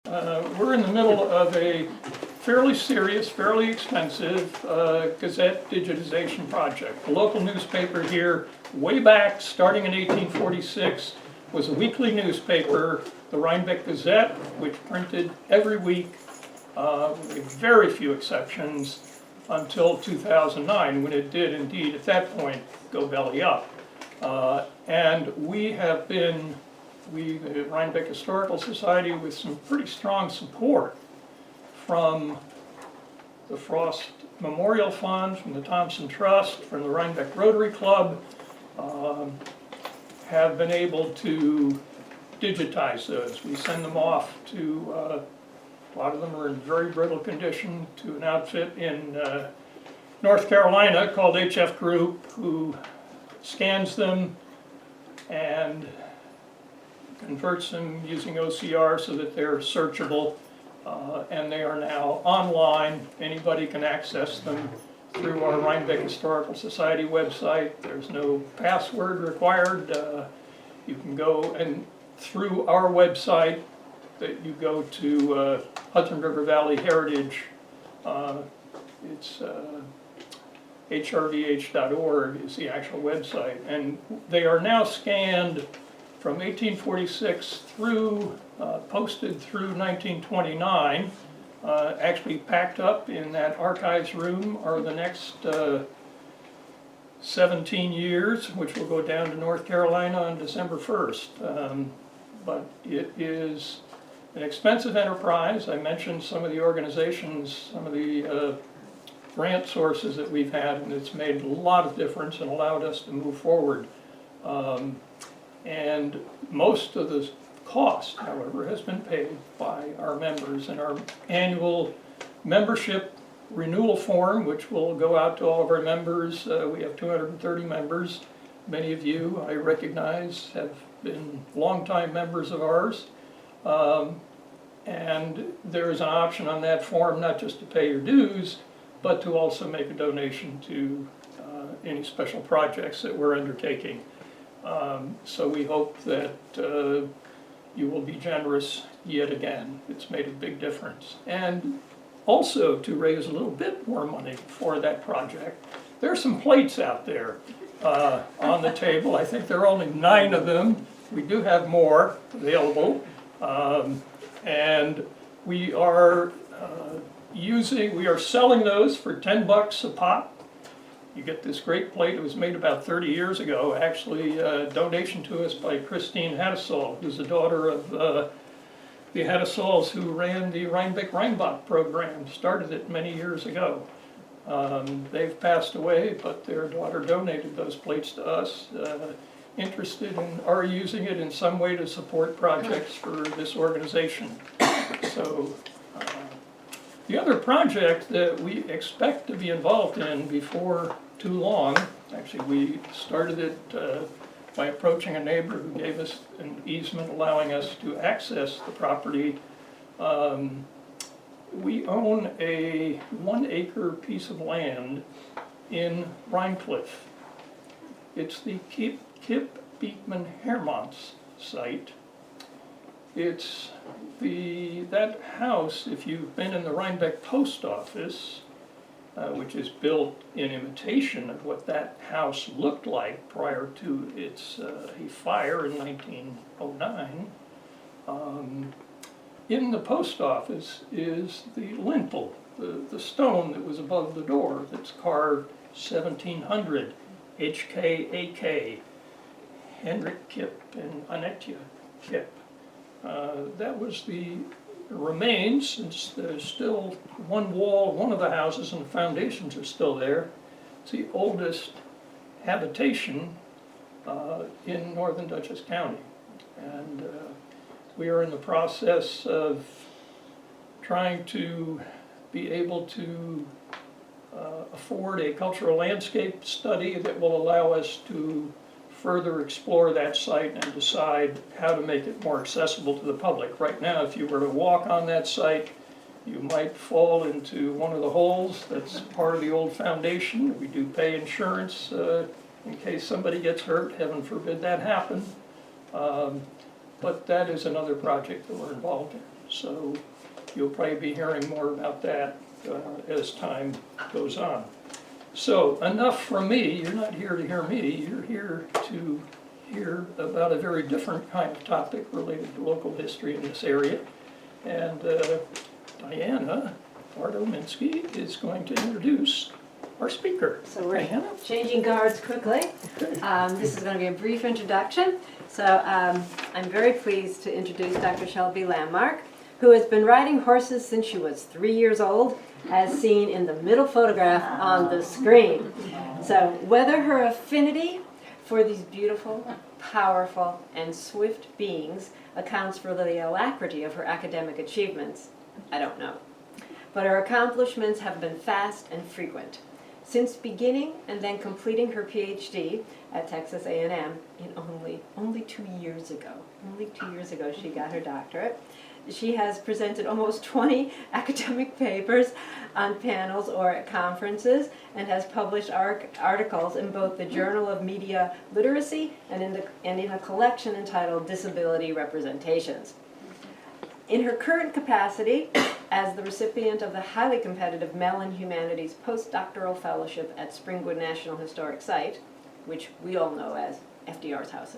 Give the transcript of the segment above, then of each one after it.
We're in the middle of a fairly serious, fairly expensive Gazette digitization project. The local newspaper here, way back, starting in 1846, was a weekly newspaper, the Rhinebeck Gazette, which printed every week, with very few exceptions, until 2009, when it did indeed, at that point, go belly up. And we have been, the Rhinebeck Historical Society, with some pretty strong support from the Frost Memorial Fund, from the Thompson Trust, from the Rhinebeck Rotary Club, have been able to digitize those. We send them off to, a lot of them are in very brittle condition, to an outfit in North Carolina called HF Group, who scans them and converts them using OCR so that they're searchable, and they are now online. Anybody can access them through our Rhinebeck Historical Society website. There's no password required. You can go, and through our website that you go to Hudson River Valley Heritage, it's hrvh.org is the actual website, and they are now scanned from 1846 through, posted through 1929, actually packed up in that archives room are the next 17 years, which will go down to North Carolina on December 1st. But it is an expensive enterprise. I mentioned some of the organizations, some of the grant sources that we've had, and it's made a lot of difference and allowed us to move forward. And most of the cost, however, has been paid by our members, and our annual membership renewal form, which will go out to all of our members. We have 230 members. Many of you, I recognize, have been longtime members of ours. And there is an option on that form not just to pay your dues, but to also make a donation to any special projects that we're undertaking. So we hope that you will be generous yet again. It's made a big difference. And also, to raise a little bit more money for that project, there are some plates out there on the table. I think there are only 9 of them. We do have more available. And we are selling those for $10 a pop. You get this great plate. It was made about 30 years ago, actually a donation to us by Christine Hattisall, who's the daughter of the Hattisalls who ran the Rhinebeck-Rheinbach program, started it many years ago. They've passed away, but their daughter donated those plates to us, interested and are using it in some way to support projects for this organization. So the other project that we expect to be involved in before too long, actually we started it by approaching a neighbor who gave us an easement allowing us to access the property. We own a 1-acre piece of land in Rhinecliff. It's the Kip Beekman Hermant's site. It's that house, if you've been in the Rhinebeck post office, which is built in imitation of what that house looked like prior to its a fire in 1909. In the post office is the lintel, the stone that was above the door that's carved 1700, HKAK, Henrik Kip and Annetja Kip. That was the remains, since there's still one wall, one of the houses, and the foundations are still there. It's the oldest habitation in northern Dutchess County. And we are in the process of trying to be able to afford a cultural landscape study that will allow us to further explore that site and decide how to make it more accessible to the public. Right now, if you were to walk on that site, you might fall into one of the holes that's part of the old foundation. We do pay insurance in case somebody gets hurt. Heaven forbid that happen. But that is another project that we're involved in. So you'll probably be hearing more about that as time goes on. So enough from me. You're not here to hear me. You're here to hear about a very different kind of topic related to local history in this area. And Diana Bardominski is going to introduce our speaker. So we're Diana? changing guards quickly. This is going to be a brief introduction. So I'm very pleased to introduce Dr. Shelby Landmark, who has been riding horses since she was 3 years old, as seen in the middle photograph on the screen. So whether her affinity for these beautiful, powerful, and swift beings accounts for the alacrity of her academic achievements, I don't know. But her accomplishments have been fast and frequent. Since beginning and then completing her PhD at Texas A&M in only 2 years ago, she got her doctorate. She has presented almost 20 academic papers on panels or at conferences, and has published articles in both the Journal of Media Literacy and in a collection entitled Disability Representations. In her current capacity as the recipient of the highly competitive Mellon Humanities Postdoctoral Fellowship at Springwood National Historic Site, which we all know as FDR's house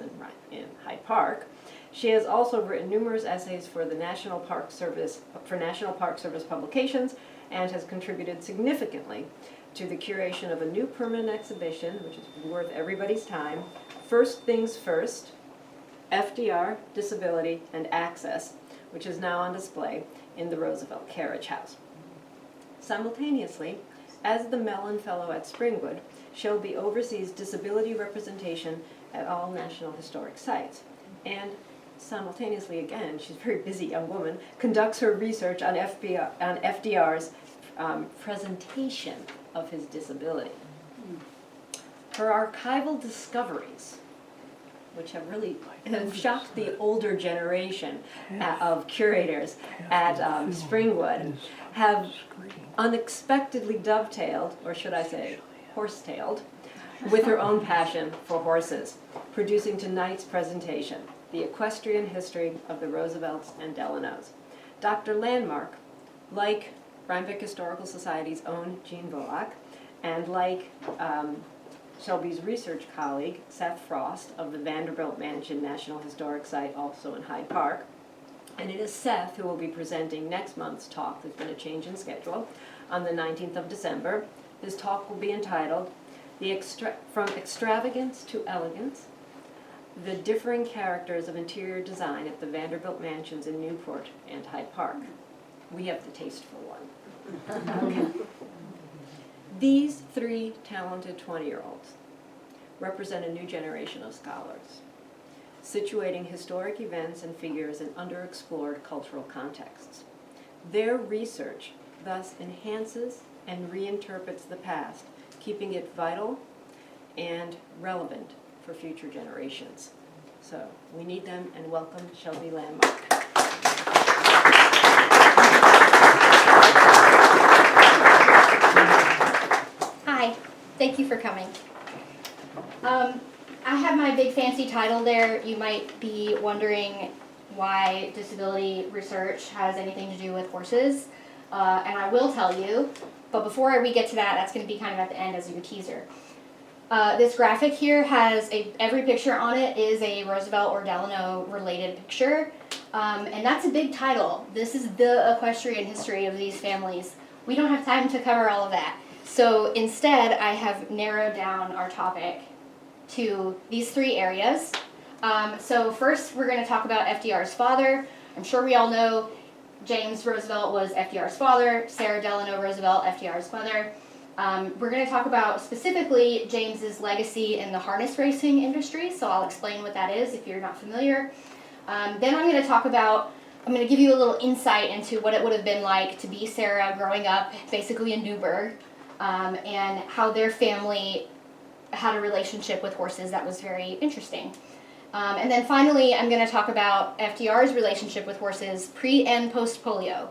in Hyde Park, she has also written numerous essays for the National Park Service publications, and has contributed significantly to the curation of a new permanent exhibition, which is worth everybody's time, First Things First, FDR, Disability, and Access, which is now on display in the Roosevelt Carriage House. Simultaneously, as the Mellon Fellow at Springwood, Shelby oversees disability representation at all National Historic Sites, and simultaneously, again, she's a very busy young woman, conducts her research on FDR's presentation of his disability. Her archival discoveries, which have really shocked the older generation of curators at Springwood, have unexpectedly dovetailed, or should I say horsetailed, with her own passion for horses, producing tonight's presentation, The Equestrian History of the Roosevelts and Delanos. Dr. Landmark, like Rhinebeck Historical Society's own Jean Volak, and like Shelby's research colleague, Seth Frost, of the Vanderbilt Mansion National Historic Site, also in Hyde Park. And it is Seth who will be presenting next month's talk. There's been a change in schedule on the 19th of December. His talk will be entitled, From Extravagance to Elegance, the Differing Characters of Interior Design at the Vanderbilt Mansions in Newport and Hyde Park. We have the taste for one. Okay. These three talented 20-year-olds represent a new generation of scholars, situating historic events and figures in underexplored cultural contexts. Their research thus enhances and reinterprets the past, keeping it vital and relevant for future generations. So we need them, and welcome Shelby Landmark. Hi, thank you for coming. I have my big fancy title there. You might be wondering why disability research has anything to do with horses, and I will tell you, but before we get to that, that's going to be kind of at the end as your teaser. This graphic here has every picture on it is a Roosevelt or Delano related picture, and that's a big title. This is the equestrian history of these families. We don't have time to cover all of that. So instead, I have narrowed down our topic to these three areas. So first, we're going to talk about FDR's father. I'm sure we all know James Roosevelt was FDR's father, Sarah Delano Roosevelt, FDR's mother. We're going to talk about specifically James's legacy in the harness racing industry, so I'll explain what that is if you're not familiar. Then I'm going to give you a little insight into what it would have been like to be Sarah growing up basically in Newburgh, and how their family had a relationship with horses that was very interesting. And then finally, I'm going to talk about FDR's relationship with horses pre and post polio.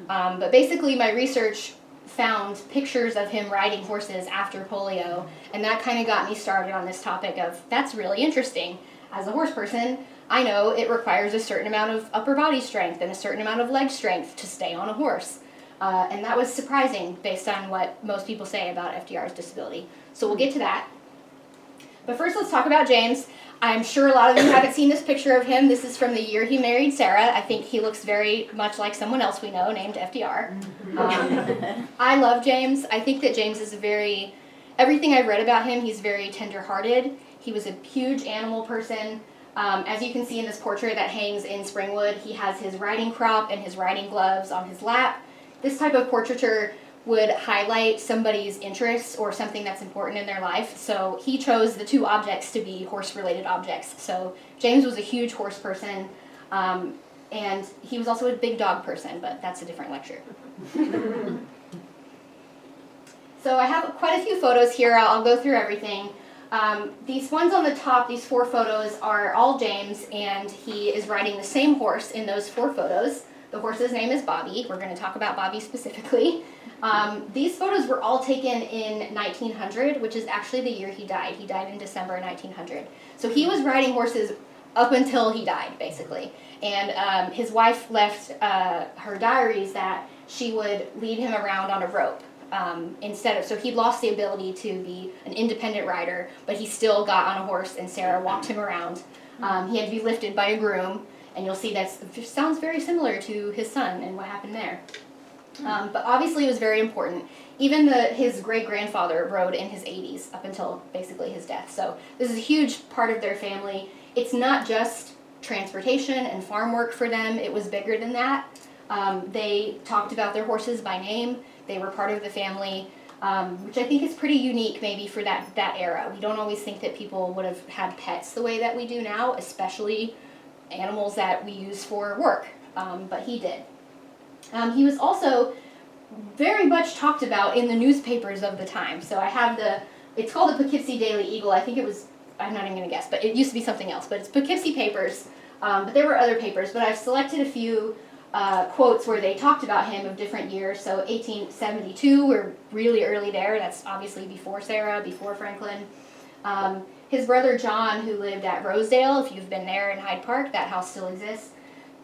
But basically, my research found pictures of him riding horses after polio, and that kind of got me started on this topic of, that's really interesting. as a horse person, I know it requires a certain amount of upper body strength and a certain amount of leg strength to stay on a horse. And that was surprising based on what most people say about FDR's disability. So we'll get to that. But first let's talk about James. I'm sure a lot of you haven't seen this picture of him. This is from the year he married Sarah. I think he looks very much like someone else we know named FDR. I love James. I think that James is everything I've read about him, he's very tender-hearted. He was a huge animal person. As you can see in this portrait that hangs in Springwood, he has his riding crop and his riding gloves on his lap. This type of portraiture would highlight somebody's interests or something that's important in their life. So he chose the two objects to be horse-related objects. So James was a huge horse person, and he was also a big dog person, but that's a different lecture. So I have quite a few photos here. I'll go through everything. These ones on the top, these 4 photos, are all James, and he is riding the same horse in those 4 photos. The horse's name is Bobby. We're going to talk about Bobby specifically. These photos were all taken in 1900, which is actually the year he died. He died in December 1900. So he was riding horses up until he died, basically. And his wife left her diaries that she would lead him around on a rope. So he lost the ability to be an independent rider, but he still got on a horse and Sarah walked him around. He had to be lifted by a groom, and you'll see that sounds very similar to his son and what happened there. But obviously it was very important. Even his great-grandfather rode in his 80s up until basically his death. So this is a huge part of their family. It's not just transportation and farm work for them. It was bigger than that. They talked about their horses by name. They were part of the family, which I think is pretty unique maybe for that era. We don't always think that people would have had pets the way that we do now, especially animals that we use for work, but he did. He was also very much talked about in the newspapers of the time. So I have it's called the Poughkeepsie Daily Eagle. I think it was, I'm not even going to guess, but it used to be something else. But it's Poughkeepsie papers, but there were other papers. But I've selected a few quotes where they talked about him of different years. So 1872, we're really early there. That's obviously before Sarah, before Franklin. His brother John, who lived at Rosedale, if you've been there in Hyde Park, that house still exists.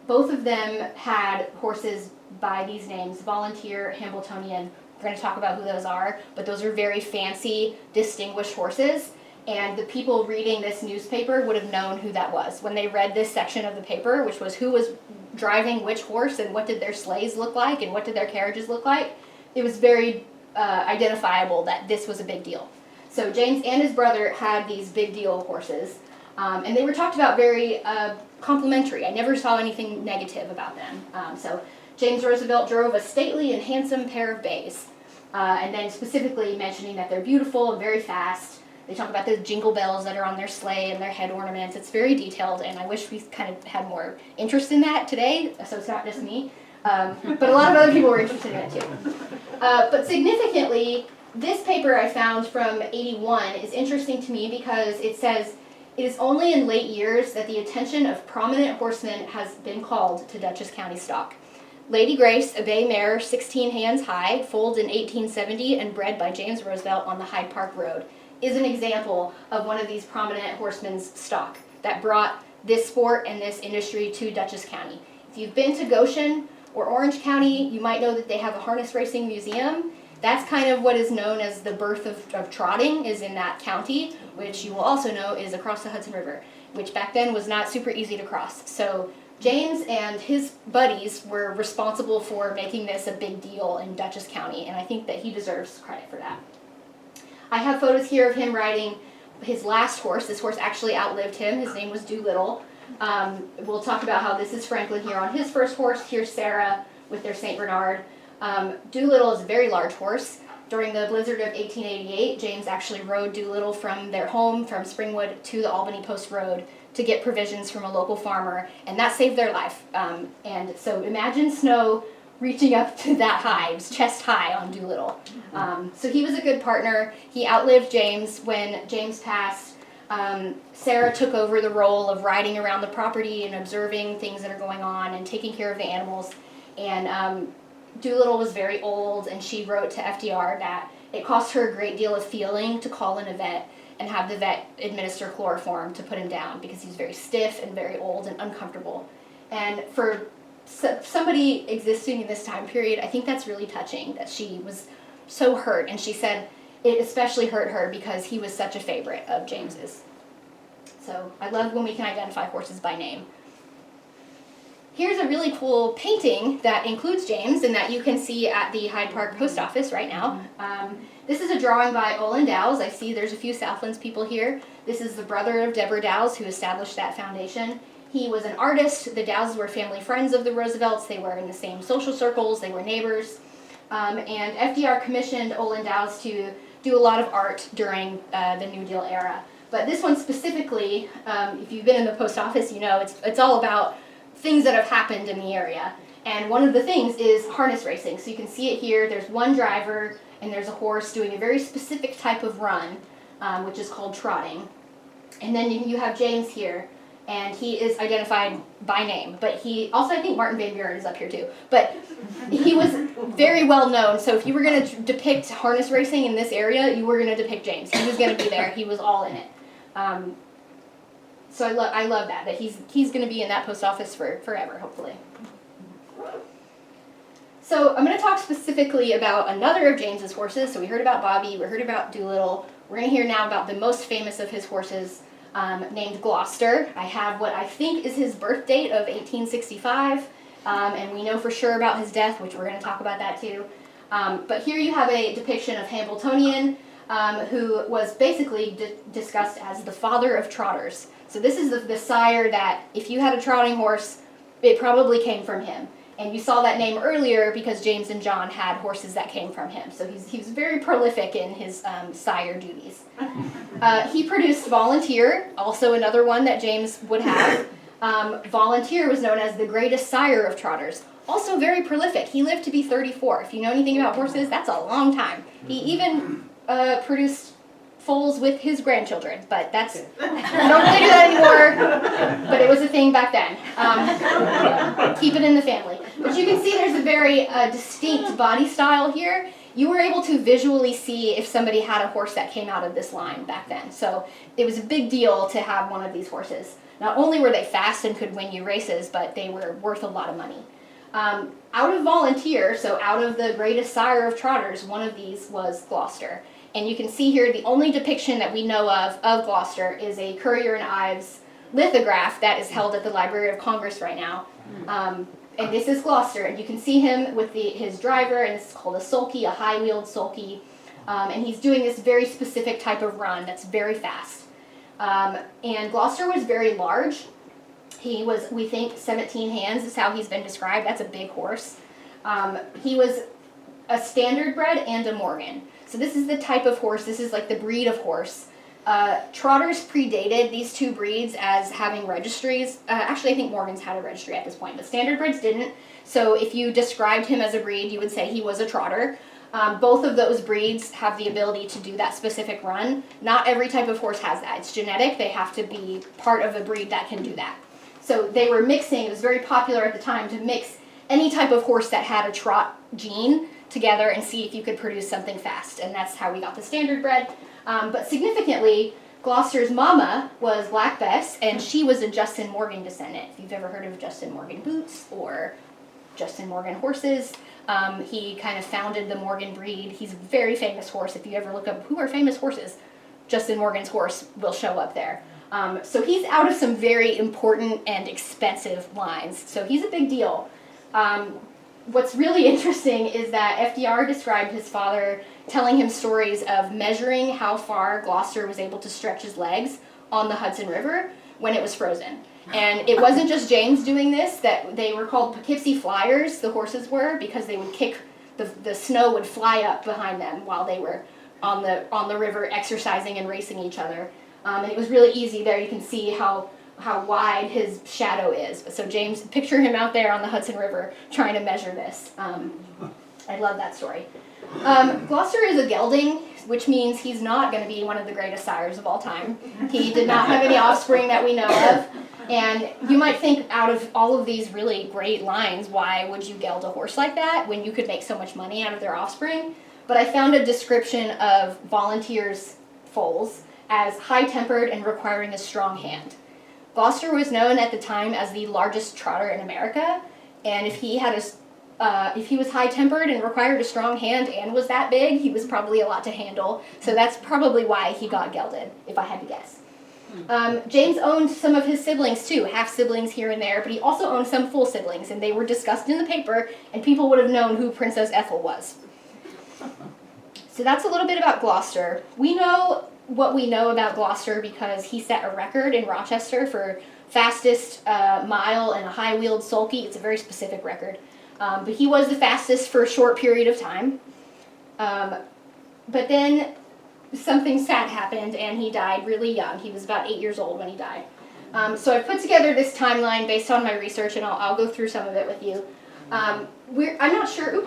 Both of them had horses by these names, Volunteer, Hambletonian. We're going to talk about who those are, but those are very fancy, distinguished horses. And the people reading this newspaper would have known who that was. When they read this section of the paper, which was who was driving which horse and what did their sleighs look like and what did their carriages look like, it was very identifiable that this was a big deal. So James and his brother had these big deal horses, and they were talked about very complimentary. I never saw anything negative about them. So James Roosevelt drove a stately and handsome pair of bays, and then specifically mentioning that they're beautiful and very fast. They talk about the jingle bells that are on their sleigh and their head ornaments. It's very detailed, and I wish we kind of had more interest in that today, so it's not just me. But a lot of other people were interested in it too. But significantly, this paper I found from '81 is interesting to me because it says, it is only in late years that the attention of prominent horsemen has been called to Dutchess County stock. Lady Grace, a bay mare 16 hands high, foaled in 1870 and bred by James Roosevelt on the Hyde Park Road, is an example of one of these prominent horsemen's stock that brought this sport and this industry to Dutchess County. If you've been to Goshen or Orange County, you might know that they have a harness racing museum. That's kind of what is known as the birth of trotting, is in that county, which you will also know is across the Hudson River, which back then was not super easy to cross. So James and his buddies were responsible for making this a big deal in Dutchess County, and I think that he deserves credit for that. I have photos here of him riding his last horse. This horse actually outlived him. His name was Doolittle. We'll talk about how this is Franklin here on his first horse. Here's Sarah with their St. Bernard. Doolittle is a very large horse. During the blizzard of 1888, James actually rode Doolittle from their home, from Springwood, to the Albany Post Road to get provisions from a local farmer, and that saved their life. And so imagine snow reaching up to that high. It was chest high on Doolittle. So he was a good partner. He outlived James. When James passed, Sarah took over the role of riding around the property and observing things that are going on and taking care of the animals. And Doolittle was very old, and she wrote to FDR that it cost her a great deal of feeling to call in a vet, and have the vet administer chloroform to put him down because he's very stiff and very old and uncomfortable. And for somebody existing in this time period, I think that's really touching that she was so hurt, and she said it especially hurt her because he was such a favorite of James's. So I love when we can identify horses by name. Here's a really cool painting that includes James and that you can see at the Hyde Park Post Office right now. This is a drawing by Olin Dowes. I see there's a few Southlands people here. This is the brother of Deborah Dowes who established that foundation. He was an artist. The Dowes were family friends of the Roosevelts. They were in the same social circles. They were neighbors. And FDR commissioned Olin Dowes to do a lot of art during the New Deal era. But this one specifically, if you've been in the post office, you know it's all about things that have happened in the area. And one of the things is harness racing. So you can see it here. There's one driver and there's a horse doing a very specific type of run, which is called trotting. And then you have James here, and he is identified by name. But he also, I think Martin Van Buren is up here too. But he was very well known. So if you were going to depict harness racing in this area, you were going to depict James. He was going to be there. He was all in it. So I love that he's going to be in that post office for forever, hopefully. So I'm going to talk specifically about another of James's horses. So we heard about Bobby, we heard about Doolittle. We're going to hear now about the most famous of his horses, named Gloucester. I have what I think is his birth date of 1865, and we know for sure about his death, which we're going to talk about that too. But here you have a depiction of Hambletonian, who was basically discussed as the father of trotters. So this is the sire that, if you had a trotting horse, it probably came from him. And you saw that name earlier because James and John had horses that came from him. So he was very prolific in his sire duties. He produced Volunteer, also another one that James would have. Volunteer was known as the greatest sire of trotters. Also very prolific. He lived to be 34. If you know anything about horses, that's a long time. He even produced foals with his grandchildren, but that's, we don't really do that anymore, but it was a thing back then. Keep it in the family. But you can see there's a very distinct body style here. You were able to visually see if somebody had a horse that came out of this line back then. So it was a big deal to have one of these horses. Not only were they fast and could win you races, but they were worth a lot of money. Out of Volunteer, so out of the greatest sire of trotters, one of these was Gloucester. And you can see here the only depiction that we know of Gloucester is a Currier and Ives lithograph that is held at the Library of Congress right now. And this is Gloucester, and you can see him with his driver, and this is called a sulky, a high-wheeled sulky. And he's doing this very specific type of run that's very fast. And Gloucester was very large. He was, we think, 17 hands is how he's been described. That's a big horse. He was a standard bred and a Morgan. So this is the type of horse, this is like the breed of horse. Trotters predated these two breeds as having registries. Actually, I think Morgans had a registry at this point, but standardbreds didn't. So if you described him as a breed, you would say he was a trotter. Both of those breeds have the ability to do that specific run. Not every type of horse has that. It's genetic. They have to be part of a breed that can do that. So they were mixing, it was very popular at the time to mix any type of horse that had a trot gene together and see if you could produce something fast. And that's how we got the standardbred. But significantly, Gloucester's mama was Black Bess, and she was a Justin Morgan descendant. If you've ever heard of Justin Morgan boots or Justin Morgan horses, he kind of founded the Morgan breed. He's a very famous horse. If you ever look up who are famous horses, Justin Morgan's horse will show up there. So he's out of some very important and expensive lines. So he's a big deal. What's really interesting is that FDR described his father telling him stories of measuring how far Gloucester was able to stretch his legs on the Hudson River when it was frozen. And it wasn't just James doing this, that they were called Poughkeepsie Flyers, the horses were, because they would kick, the snow would fly up behind them while they were on the river exercising and racing each other. And it was really easy there. You can see how wide his shadow is. So James, picture him out there on the Hudson River trying to measure this. I love that story. Gloucester is a gelding, which means he's not going to be one of the greatest sires of all time. He did not have any offspring that we know of. And you might think, out of all of these really great lines, why would you geld a horse like that when you could make so much money out of their offspring? But I found a description of Volunteer's foals, as high-tempered and requiring a strong hand. Gloucester was known at the time as the largest trotter in America, and if he was high-tempered and required a strong hand and was that big, he was probably a lot to handle. So that's probably why he got gelded, if I had to guess. James owned some of his siblings too, half-siblings here and there, but he also owned some full siblings, and they were discussed in the paper, and people would have known who Princess Ethel was. So that's a little bit about Gloucester. We know what we know about Gloucester because he set a record in Rochester for fastest mile in a high-wheeled sulky. It's a very specific record. But he was the fastest for a short period of time. But then something sad happened and he died really young. He was about 8 years old when he died. So I put together this timeline based on my research, and I'll go through some of it with you. I'm not sure,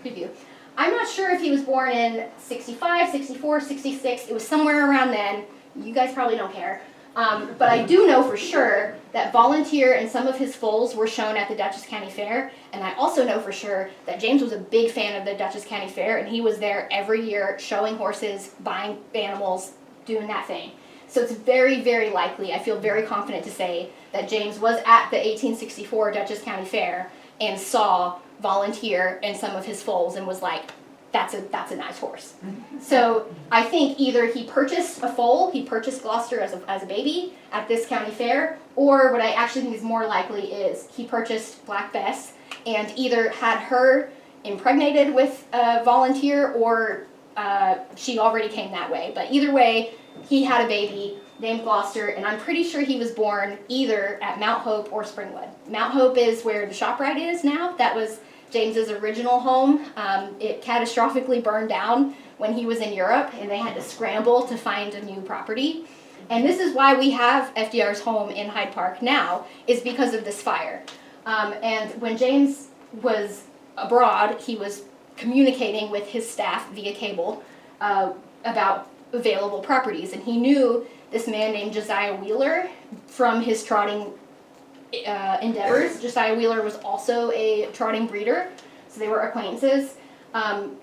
preview. I'm not sure if he was born in 65, 64, 66. It was somewhere around then. You guys probably don't care. But I do know for sure that Volunteer and some of his foals were shown at the Dutchess County Fair, and I also know for sure that James was a big fan of the Dutchess County Fair, and he was there every year showing horses, buying animals, doing that thing. So it's very, very likely, I feel very confident to say, that James was at the 1864 Dutchess County Fair and saw Volunteer and some of his foals and was like, that's a nice horse. So I think either he purchased a foal, he purchased Gloucester as a baby at this county fair, or what I actually think is more likely is he purchased Black Bess and either had her impregnated with a Volunteer or she already came that way. But either way, he had a baby named Gloucester, and I'm pretty sure he was born either at Mount Hope or Springwood. Mount Hope is where the ShopRite is now. That was James's original home. It catastrophically burned down when he was in Europe, and they had to scramble to find a new property. And this is why we have FDR's home in Hyde Park now, is because of this fire. And when James was abroad, he was communicating with his staff via cable about available properties, and he knew this man named Josiah Wheeler from his trotting endeavors. Josiah Wheeler was also a trotting breeder, so they were acquaintances. And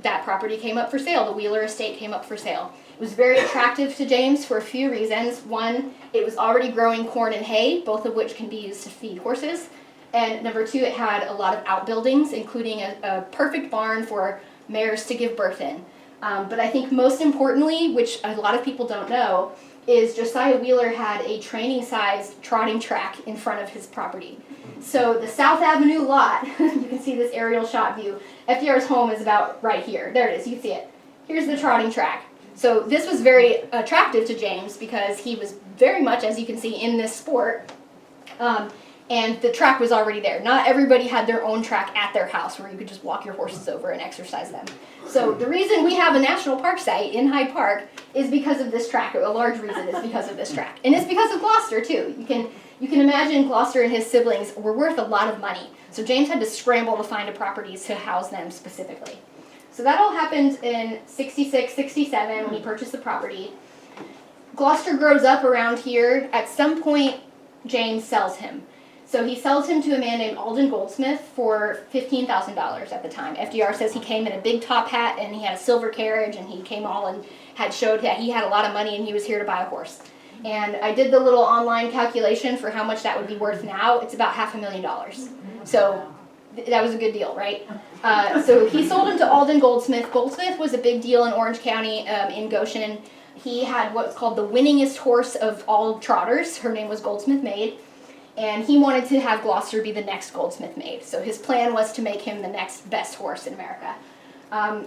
that property came up for sale. The Wheeler estate came up for sale. It was very attractive to James for a few reasons. One, it was already growing corn and hay, both of which can be used to feed horses. And number two, it had a lot of outbuildings, including a perfect barn for mares to give birth in. But I think most importantly, which a lot of people don't know, is Josiah Wheeler had a training-sized trotting track in front of his property. So the South Avenue lot, you can see this aerial shot view, FDR's home is about right here. There it is, you can see it. Here's the trotting track. So this was very attractive to James because he was very much, as you can see, in this sport. And the track was already there. Not everybody had their own track at their house where you could just walk your horses over and exercise them. So the reason we have a national park site in Hyde Park is because of this track. A large reason is because of this track. And it's because of Gloucester, too. You can imagine Gloucester and his siblings were worth a lot of money. So James had to scramble to find a property to house them specifically. So that all happened in 66, 67 when he purchased the property. Gloucester grows up around here. At some point, James sells him. So he sells him to a man named Alden Goldsmith for $15,000 at the time. FDR says he came in a big top hat and he had a silver carriage and he came all and had showed that he had a lot of money and he was here to buy a horse. And I did the little online calculation for how much that would be worth now. It's about $500,000. So that was a good deal, right? So he sold him to Alden Goldsmith. Goldsmith was a big deal in Orange County, in Goshen. He had what's called the winningest horse of all trotters. Her name was Goldsmith Maid. And he wanted to have Gloucester be the next Goldsmith Maid. So his plan was to make him the next best horse in America.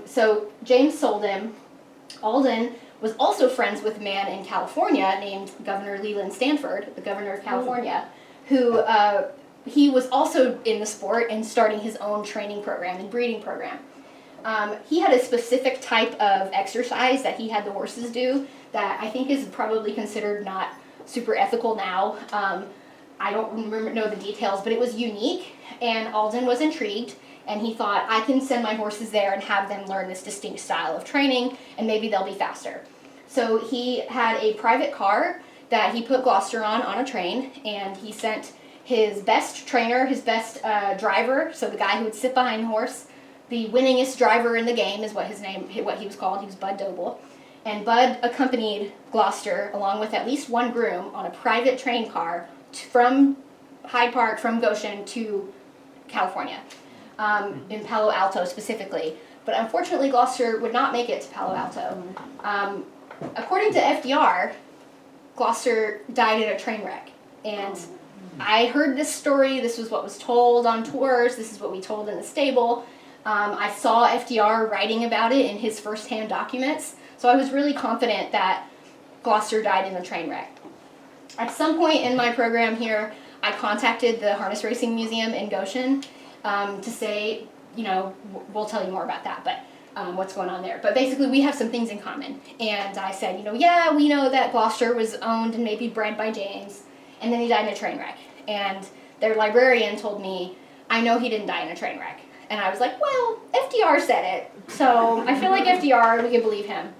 So James sold him. Alden was also friends with a man in California named Governor Leland Stanford, the governor of California, who he was also in the sport and starting his own training program and breeding program. He had a specific type of exercise that he had the horses do that I think is probably considered not super ethical now. I don't know the details, but it was unique, and Alden was intrigued, and he thought, I can send my horses there and have them learn this distinct style of training, and maybe they'll be faster. So he had a private car that he put Gloucester on a train, and he sent his best trainer, his best driver, so the guy who would sit behind the horse, the winningest driver in the game is what he was called. He was Bud Doble. And Bud accompanied Gloucester, along with at least one groom, on a private train car from Hyde Park, from Goshen to California, in Palo Alto specifically. But unfortunately, Gloucester would not make it to Palo Alto. According to FDR, Gloucester died in a train wreck. And I heard this story, this was what was told on tours, this is what we told in the stable. I saw FDR writing about it in his first-hand documents, so I was really confident that Gloucester died in the train wreck. At some point in my program here, I contacted the Harness Racing Museum in Goshen to say, you know, we'll tell you more about that, but what's going on there. But basically, we have some things in common. And I said, you know, yeah, we know that Gloucester was owned and maybe bred by James, and then he died in a train wreck. And their librarian told me, I know he didn't die in a train wreck. And I was like, well, FDR said it, so I feel like FDR, we can believe him.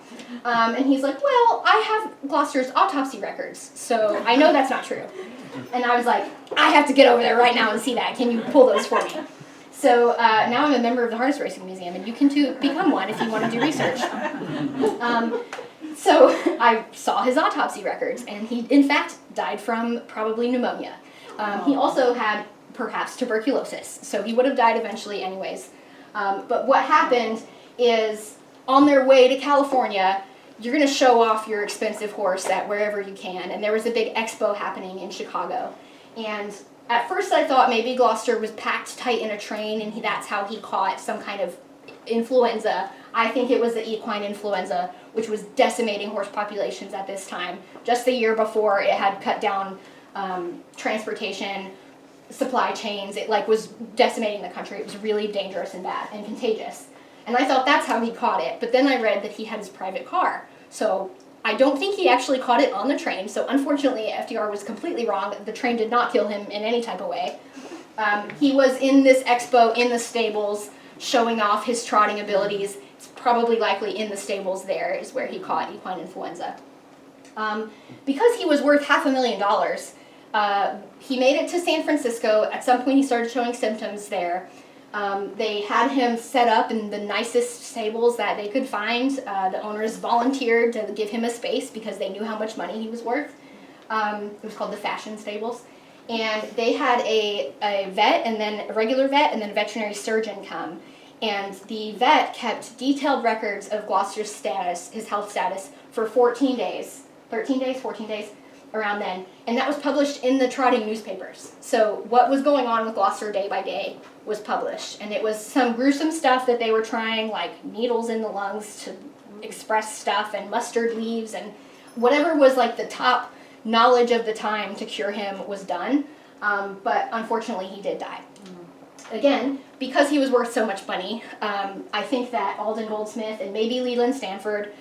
And he's like, well, I have Gloucester's autopsy records, so I know that's not true. And I was like, I have to get over there right now and see that. Can you pull those for me? So now I'm a member of the Harness Racing Museum, and you can too become one if you want to do research. So I saw his autopsy records, and he, in fact, died from probably pneumonia. He also had perhaps tuberculosis, so he would have died eventually anyways. But what happened is, on their way to California, you're going to show off your expensive horse at wherever you can, and there was a big expo happening in Chicago. And at first I thought maybe Gloucester was packed tight in a train, and that's how he caught some kind of influenza. I think it was the equine influenza, which was decimating horse populations at this time. Just the year before, it had cut down transportation, supply chains. It was decimating the country. It was really dangerous and bad and contagious. And I thought that's how he caught it. But then I read that he had his private car. So I don't think he actually caught it on the train. So unfortunately, FDR was completely wrong. The train did not kill him in any type of way. He was in this expo in the stables, showing off his trotting abilities. It's probably likely in the stables there is where he caught equine influenza. Because he was worth $500,000, he made it to San Francisco. At some point he started showing symptoms there. They had him set up in the nicest stables that they could find. The owners volunteered to give him a space because they knew how much money he was worth. It was called the Fashion Stables. And they had a vet, and then a regular vet, and then a veterinary surgeon come. And the vet kept detailed records of Gloucester's status, his health status, for 14 days. 13 days, 14 days, around then. And that was published in the trotting newspapers. So what was going on with Gloucester day by day was published. And it was some gruesome stuff that they were trying, like needles in the lungs to express stuff, and mustard leaves, and whatever was like the top knowledge of the time to cure him was done. But unfortunately, he did die. Again, because he was worth so much money, I think that Alden Goldsmith and maybe Leland Stanford,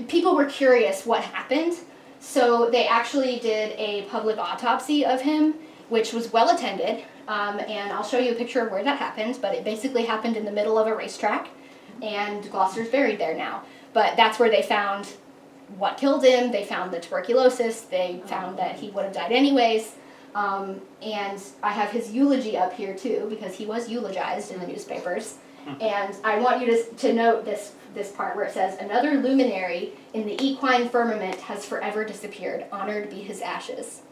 people were curious what happened. So they actually did a public autopsy of him, which was well attended. And I'll show you a picture of where that happened, but it basically happened in the middle of a racetrack, and Gloucester's buried there now. But that's where they found what killed him. They found the tuberculosis. They found that he would have died anyways. And I have his eulogy up here too, because he was eulogized in the newspapers. And I want you to note this part where it says, "Another luminary in the equine firmament has forever disappeared. Honored be his ashes."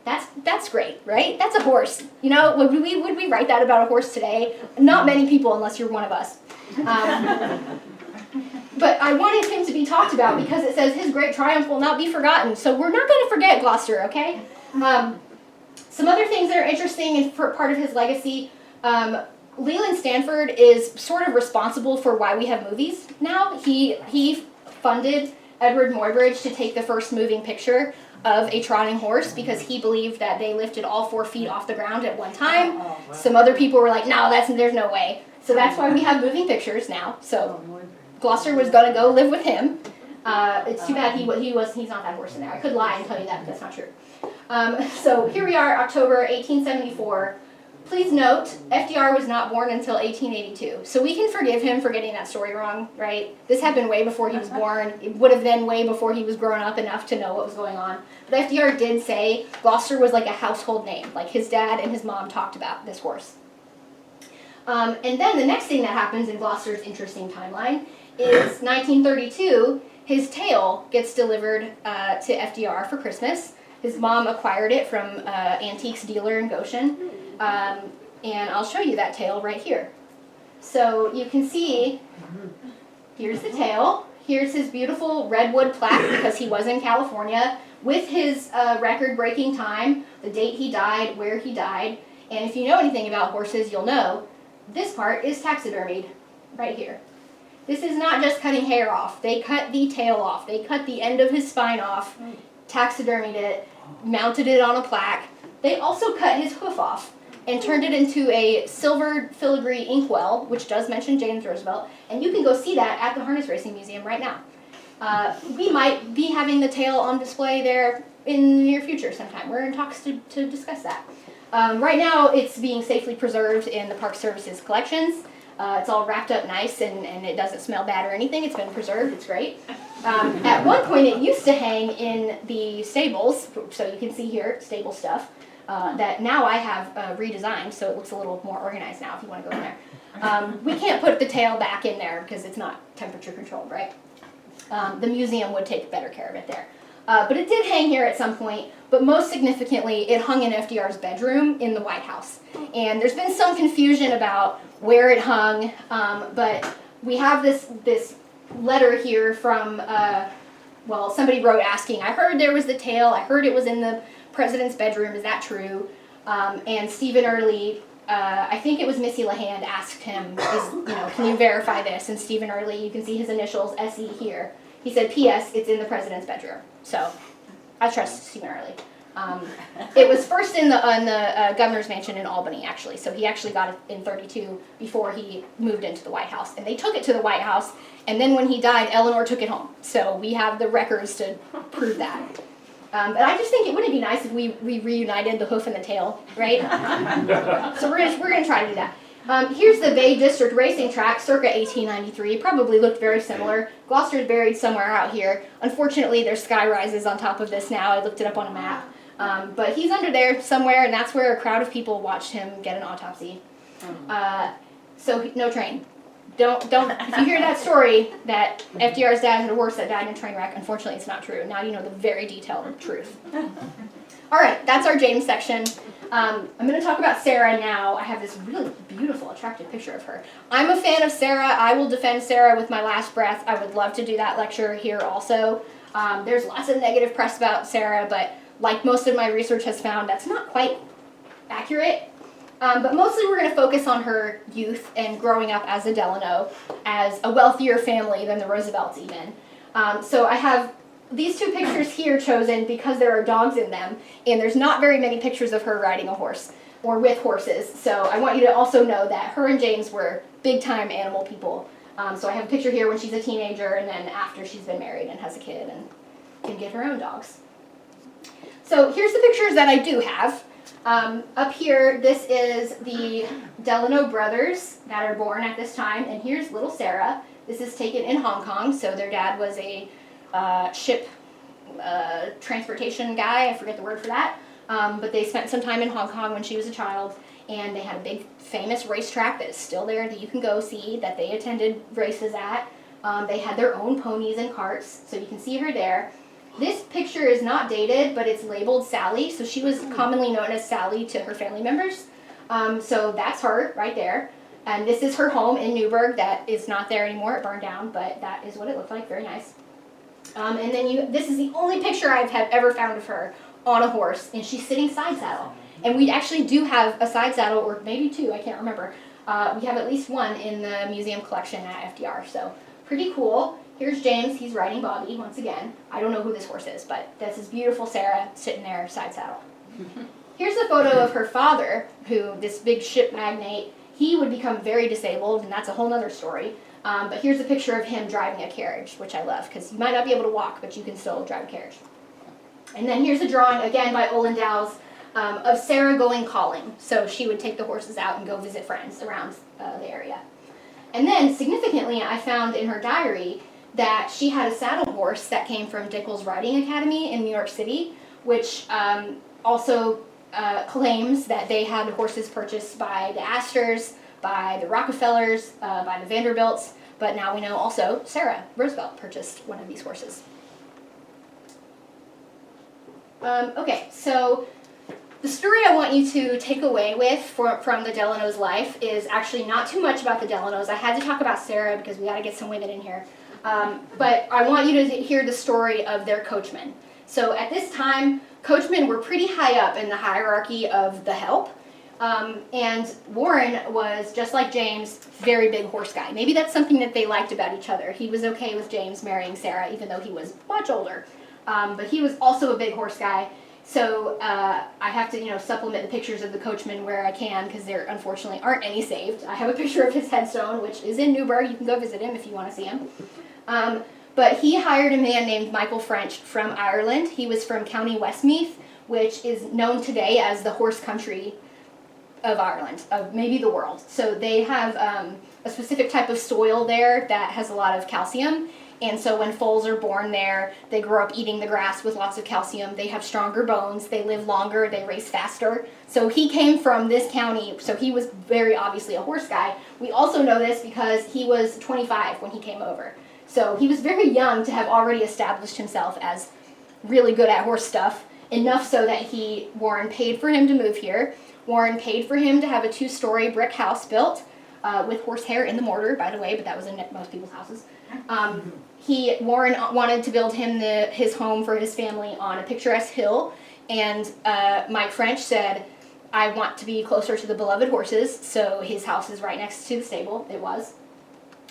That's great, right? That's a horse. You know, would we write that about a horse today? Not many people, unless you're one of us. But I wanted him to be talked about because it says his great triumph will not be forgotten. So we're not going to forget Gloucester, okay? Some other things that are interesting and for part of his legacy, Leland Stanford is sort of responsible for why we have movies now. He funded Edward Muybridge to take the first moving picture of a trotting horse because he believed that they lifted all 4 feet off the ground at one time. Oh, wow. Some other people were like, no, there's no way. So that's why we have moving pictures now. So Gloucester was going to go live with him. It's too bad he's not that horse in there. I could lie and tell you that, but that's not true. So here we are, October 1874. Please note, FDR was not born until 1882. So we can forgive him for getting that story wrong, right? This happened way before he was born. It would have been way before he was grown up enough to know what was going on. But FDR did say Gloucester was like a household name. Like his dad and his mom talked about this horse. And then the next thing that happens in Gloucester's interesting timeline is 1932. His tail gets delivered to FDR for Christmas. His mom acquired it from antiques dealer in Goshen. And I'll show you that tail right here. So you can see, here's the tail. Here's his beautiful redwood plaque because he was in California with his record-breaking time, the date he died, where he died. And if you know anything about horses, you'll know this part is taxidermied right here. This is not just cutting hair off. They cut the tail off. They cut the end of his spine off, taxidermied it, mounted it on a plaque. They also cut his hoof off and turned it into a silver filigree inkwell, which does mention James Roosevelt, and you can go see that at the Harness Racing Museum right now. We might be having the tail on display there in the near future sometime. We're in talks to discuss that. Right now, it's being safely preserved in the Park Service's collections. It's all wrapped up nice and it doesn't smell bad or anything. It's been preserved. It's great. At one point, it used to hang in the stables, so you can see here, stable stuff. That now I have redesigned, so it looks a little more organized now if you want to go in there. We can't put the tail back in there because it's not temperature controlled, right? The museum would take better care of it there. But it did hang here at some point, but most significantly, it hung in FDR's bedroom in the White House. And there's been some confusion about where it hung, but we have this letter here from, well, somebody wrote asking, I heard there was the tail, I heard it was in the president's bedroom, is that true? And Stephen Early, I think it was Missy LaHand, asked him, can you verify this? And Stephen Early, you can see his initials, SE here. He said, P.S., it's in the president's bedroom. So I trust Stephen Early. It was first in the governor's mansion in Albany, actually. So he actually got it in 32 before he moved into the White House. And they took it to the White House, and then when he died, Eleanor took it home. So we have the records to prove that. But I just think it wouldn't be nice if we reunited the hoof and the tail, right? So we're gonna try to do that. Here's the Bay District Racing Track, circa 1893. Probably looked very similar. Gloucester's buried somewhere out here. Unfortunately, there's sky rises on top of this now. I looked it up on a map. But he's under there somewhere, and that's where a crowd of people watched him get an autopsy. So no train. Don't. If you hear that story that FDR's dad had a horse that died in a train wreck, unfortunately, it's not true. Now you know the very detailed truth. All right, that's our James section. I'm going to talk about Sarah now. I have this really beautiful, attractive picture of her. I'm a fan of Sarah. I will defend Sarah with my last breath. I would love to do that lecture here also. There's lots of negative press about Sarah, but like most of my research has found, that's not quite accurate. But mostly we're going to focus on her youth and growing up as a Delano, as a wealthier family than the Roosevelts even. So I have these two pictures here chosen because there are dogs in them, and there's not very many pictures of her riding a horse or with horses. So I want you to also know that her and James were big-time animal people. So I have a picture here when she's a teenager and then after she's been married and has a kid and can get her own dogs. So here's the pictures that I do have. Up here, this is the Delano brothers that are born at this time, and here's little Sarah. This is taken in Hong Kong, so their dad was a ship transportation guy, I forget the word for that, but they spent some time in Hong Kong when she was a child, and they had a big famous racetrack that is still there that you can go see, that they attended races at. They had their own ponies and carts, so you can see her there. This picture is not dated, but it's labeled Sally, so she was commonly known as Sally to her family members. So that's her right there. And this is her home in Newburgh that is not there anymore, it burned down, but that is what it looked like, very nice. And then this is the only picture I've ever found of her on a horse, and she's sitting side saddle. And we actually do have a side saddle, or maybe two, I can't remember. We have at least one in the museum collection at FDR, so pretty cool. Here's James, he's riding Bobby once again. I don't know who this horse is, but this is beautiful Sarah sitting there side saddle. Here's a photo of her father, who, this big ship magnate, he would become very disabled, and that's a whole other story. But here's a picture of him driving a carriage, which I love, because you might not be able to walk, but you can still drive a carriage. And then here's a drawing, again by Olin Dowes, of Sarah going calling. So she would take the horses out and go visit friends around the area. And then, significantly, I found in her diary that she had a saddle horse that came from Dickel's Riding Academy in New York City, which also claims that they had horses purchased by the Astors, by the Rockefellers, by the Vanderbilts, but now we know also Sarah Roosevelt purchased one of these horses. Okay, so the story I want you to take away with from the Delanos life is actually not too much about the Delanos. I had to talk about Sarah because we got to get some women in here. But I want you to hear the story of their coachmen. So at this time, coachmen were pretty high up in the hierarchy of the help. And Warren was, just like James, very big horse guy. Maybe that's something that they liked about each other. He was okay with James marrying Sarah, even though he was much older. But he was also a big horse guy. So I have to, supplement the pictures of the coachmen where I can, because there unfortunately aren't any saved. I have a picture of his headstone, which is in Newburgh. You can go visit him if you want to see him. But he hired a man named Michael French from Ireland. He was from County Westmeath, which is known today as the horse country of Ireland, of maybe the world. So they have a specific type of soil there that has a lot of calcium. And so when foals are born there, they grow up eating the grass with lots of calcium. They have stronger bones. They live longer. They race faster. So he came from this county. So he was very obviously a horse guy. We also know this because he was 25 when he came over. So he was very young to have already established himself as really good at horse stuff, enough so that Warren paid for him to move here. Warren paid for him to have a 2-story brick house built with horsehair in the mortar, by the way, but that was in most people's houses. Warren wanted to build him his home for his family on a picturesque hill, and Mike French said, I want to be closer to the beloved horses, so his house is right next to the stable. It was.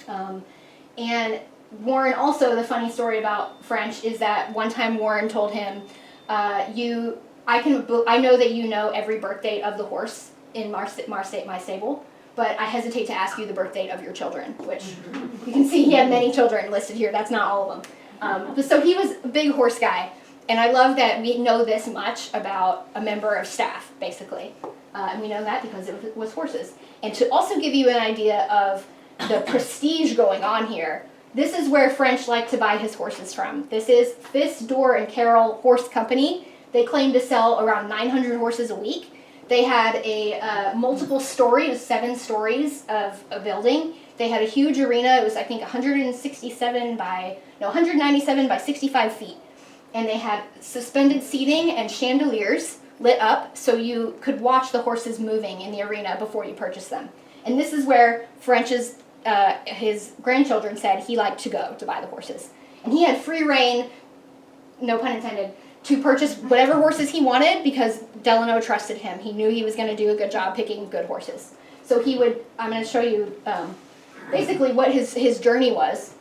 And Warren also, the funny story about French is that one time Warren told him, I know that you know every birth date of the horse in my stable, but I hesitate to ask you the birth date of your children, which you can see he had many children listed here. That's not all of them. So he was a big horse guy, and I love that we know this much about a member of staff, basically. And we know that because it was horses. And to also give you an idea of the prestige going on here, this is where French liked to buy his horses from. This is Fist, Door, and Carroll Horse Company. They claim to sell around 900 horses a week. They had a multiple story, 7 stories of a building. They had a huge arena. It was, I think, 197 by 65 feet. And they had suspended seating and chandeliers lit up so you could watch the horses moving in the arena before you purchased them. And this is where French's his grandchildren said he liked to go to buy the horses. And he had free reign, no pun intended, to purchase whatever horses he wanted because Delano trusted him. He knew he was going to do a good job picking good horses. So I'm going to show you basically what his journey was.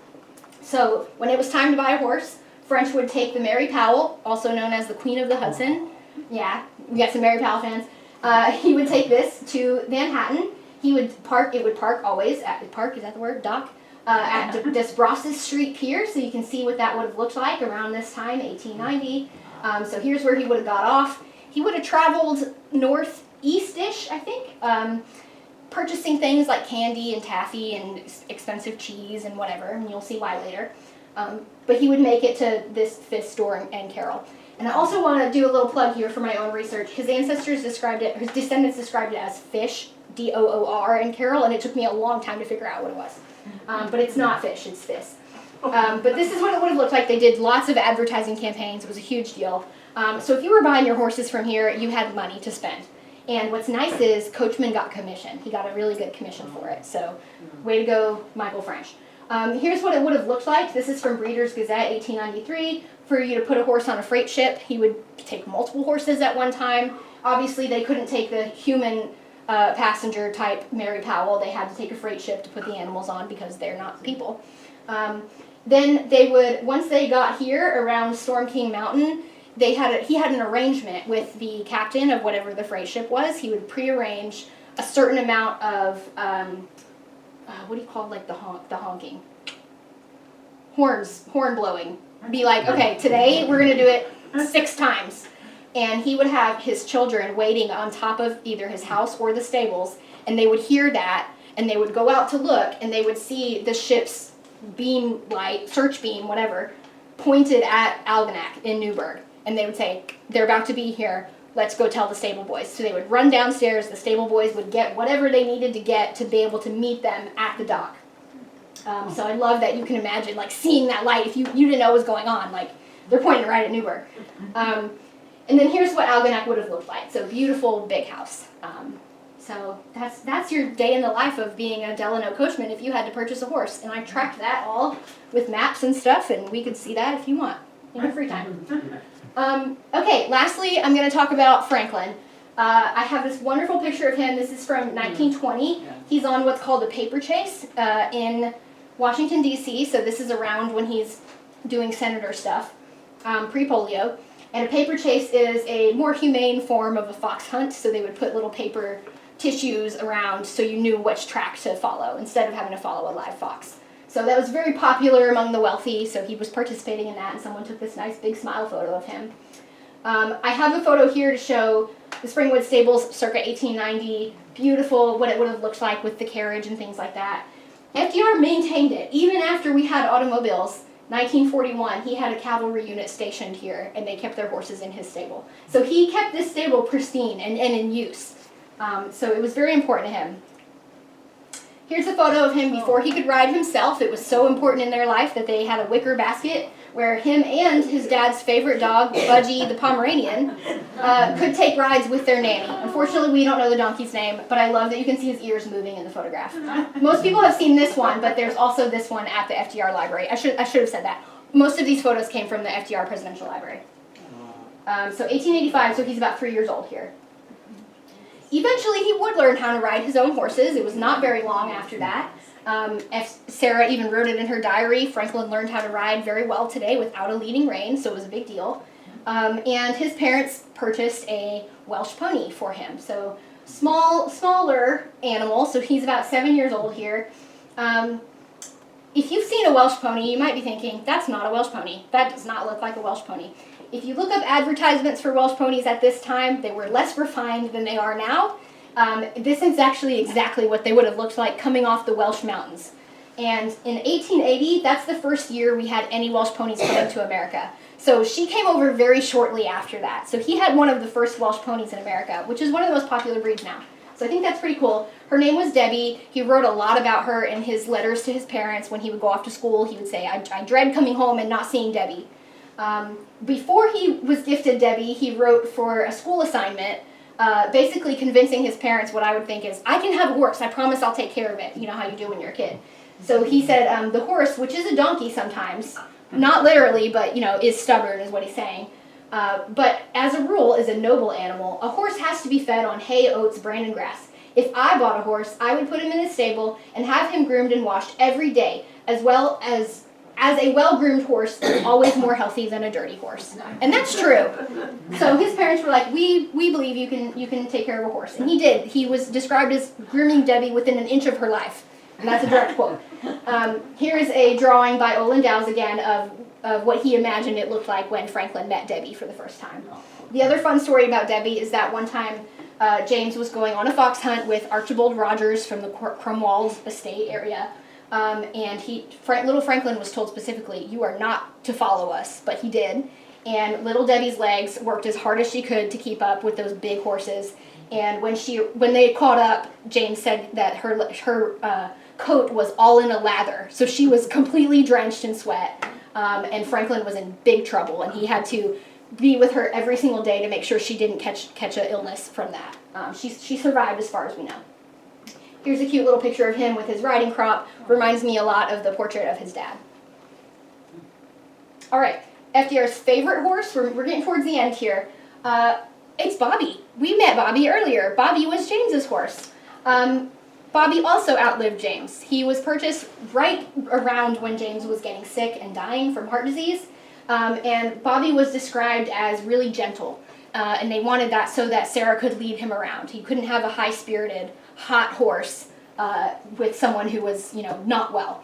So when it was time to buy a horse, French would take the Mary Powell, also known as the Queen of the Hudson. Yeah, we got some Mary Powell fans. He would take this to Manhattan. It would park always at is that the word, dock? At Desbrosses Street Pier, so you can see what that would have looked like around this time, 1890. So here's where he would have got off. He would have traveled northeast-ish, I think, purchasing things like candy and taffy and expensive cheese and whatever, and you'll see why later. But he would make it to this Fist, Door, and Carroll. And I also want to do a little plug here for my own research. His descendants described it as Fish, D-O-O-R, and Carroll, and it took me a long time to figure out what it was. But it's not fish, it's Fist. But this is what it would have looked like. They did lots of advertising campaigns. It was a huge deal. So if you were buying your horses from here, you had money to spend. And what's nice is Coachman got commission. He got a really good commission for it. So way to go, Michael French. Here's what it would have looked like. This is from Breeders' Gazette, 1893. For you to put a horse on a freight ship, he would take multiple horses at one time. Obviously, they couldn't take the human passenger type Mary Powell. They had to take a freight ship to put the animals on because they're not people. Then they would, once they got here around Storm King Mountain, he had an arrangement with the captain of whatever the freight ship was. He would prearrange a certain amount of, what do you call like the honking? Horn blowing. Be like, okay, today we're going to do it 6 times. And he would have his children waiting on top of either his house or the stables, and they would hear that, and they would go out to look, and they would see the ship's beam light, search beam, whatever, pointed at Algonac in Newburgh. And they would say, they're about to be here, let's go tell the stable boys. So they would run downstairs, the stable boys would get whatever they needed to get to be able to meet them at the dock. So I love that you can imagine like seeing that light if you didn't know what was going on. Like they're pointing right at Newburgh. And then here's what Algonac would have looked like. So beautiful big house. So that's your day in the life of being a Delano coachman if you had to purchase a horse. And I tracked that all with maps and stuff, and we could see that if you want in your free time. Okay, lastly, I'm going to talk about Franklin. I have this wonderful picture of him. This is from 1920. He's on what's called a paper chase in Washington, D.C. So this is around when he's doing senator stuff, pre-polio. And a paper chase is a more humane form of a fox hunt. So they would put little paper tissues around so you knew which track to follow instead of having to follow a live fox. So that was very popular among the wealthy. So he was participating in that, and someone took this nice big smile photo of him. I have a photo here to show the Springwood Stables circa 1890. Beautiful, what it would have looked like with the carriage and things like that. FDR maintained it. Even after we had automobiles, 1941, he had a cavalry unit stationed here, and they kept their horses in his stable. So he kept this stable pristine and in use. So it was very important to him. Here's a photo of him before he could ride himself. It was so important in their life that they had a wicker basket where him and his dad's favorite dog, Budgie the Pomeranian, could take rides with their nanny. Unfortunately, we don't know the donkey's name, but I love that you can see his ears moving in the photograph. Most people have seen this one, but there's also this one at the FDR Library. I should have said that. Most of these photos came from the FDR Presidential Library. So 1885, so he's about 3 years old here. Eventually, he would learn how to ride his own horses. It was not very long after that. Sarah even wrote it in her diary. Franklin learned how to ride very well today without a leading rein, so it was a big deal. And his parents purchased a Welsh pony for him. So smaller animal, so he's about 7 years old here. If you've seen a Welsh pony, you might be thinking, that's not a Welsh pony. That does not look like a Welsh pony. If you look up advertisements for Welsh ponies at this time, they were less refined than they are now. This is actually exactly what they would have looked like coming off the Welsh mountains. And in 1880, that's the first year we had any Welsh ponies coming to America. So she came over very shortly after that. So he had one of the first Welsh ponies in America, which is one of the most popular breeds now. So I think that's pretty cool. Her name was Debbie. He wrote a lot about her in his letters to his parents. When he would go off to school, he would say, I dread coming home and not seeing Debbie. Before he was gifted Debbie, he wrote for a school assignment, basically convincing his parents what I would think is, I can have a horse, I promise I'll take care of it. You know how you do when you're a kid. So he said, the horse, which is a donkey sometimes, not literally, but is stubborn is what he's saying. But as a rule, is a noble animal. A horse has to be fed on hay, oats, bran, and grass. If I bought a horse, I would put him in a stable and have him groomed and washed every day, as well as a well-groomed horse is always more healthy than a dirty horse. And that's true. So his parents were like, we believe you can take care of a horse. And he did. He was described as grooming Debbie within an inch of her life. And that's a direct quote. Here is a drawing by Olin Dowse again of what he imagined it looked like when Franklin met Debbie for the first time. The other fun story about Debbie is that one time James was going on a fox hunt with Archibald Rogers from the Cromwell's estate area. And little Franklin was told specifically, you are not to follow us, but he did. And little Debbie's legs worked as hard as she could to keep up with those big horses. And when they caught up, James said that her coat was all in a lather, so she was completely drenched in sweat. And Franklin was in big trouble, and he had to be with her every single day to make sure she didn't catch an illness from that. She survived as far as we know. Here's a cute little picture of him with his riding crop. Reminds me a lot of the portrait of his dad. All right, FDR's favorite horse, we're getting towards the end here. It's Bobby. We met Bobby earlier. Bobby was James's horse. Bobby also outlived James. He was purchased right around when James was getting sick and dying from heart disease. And Bobby was described as really gentle. And they wanted that so that Sarah could lead him around. He couldn't have a high-spirited, hot horse with someone who was, not well.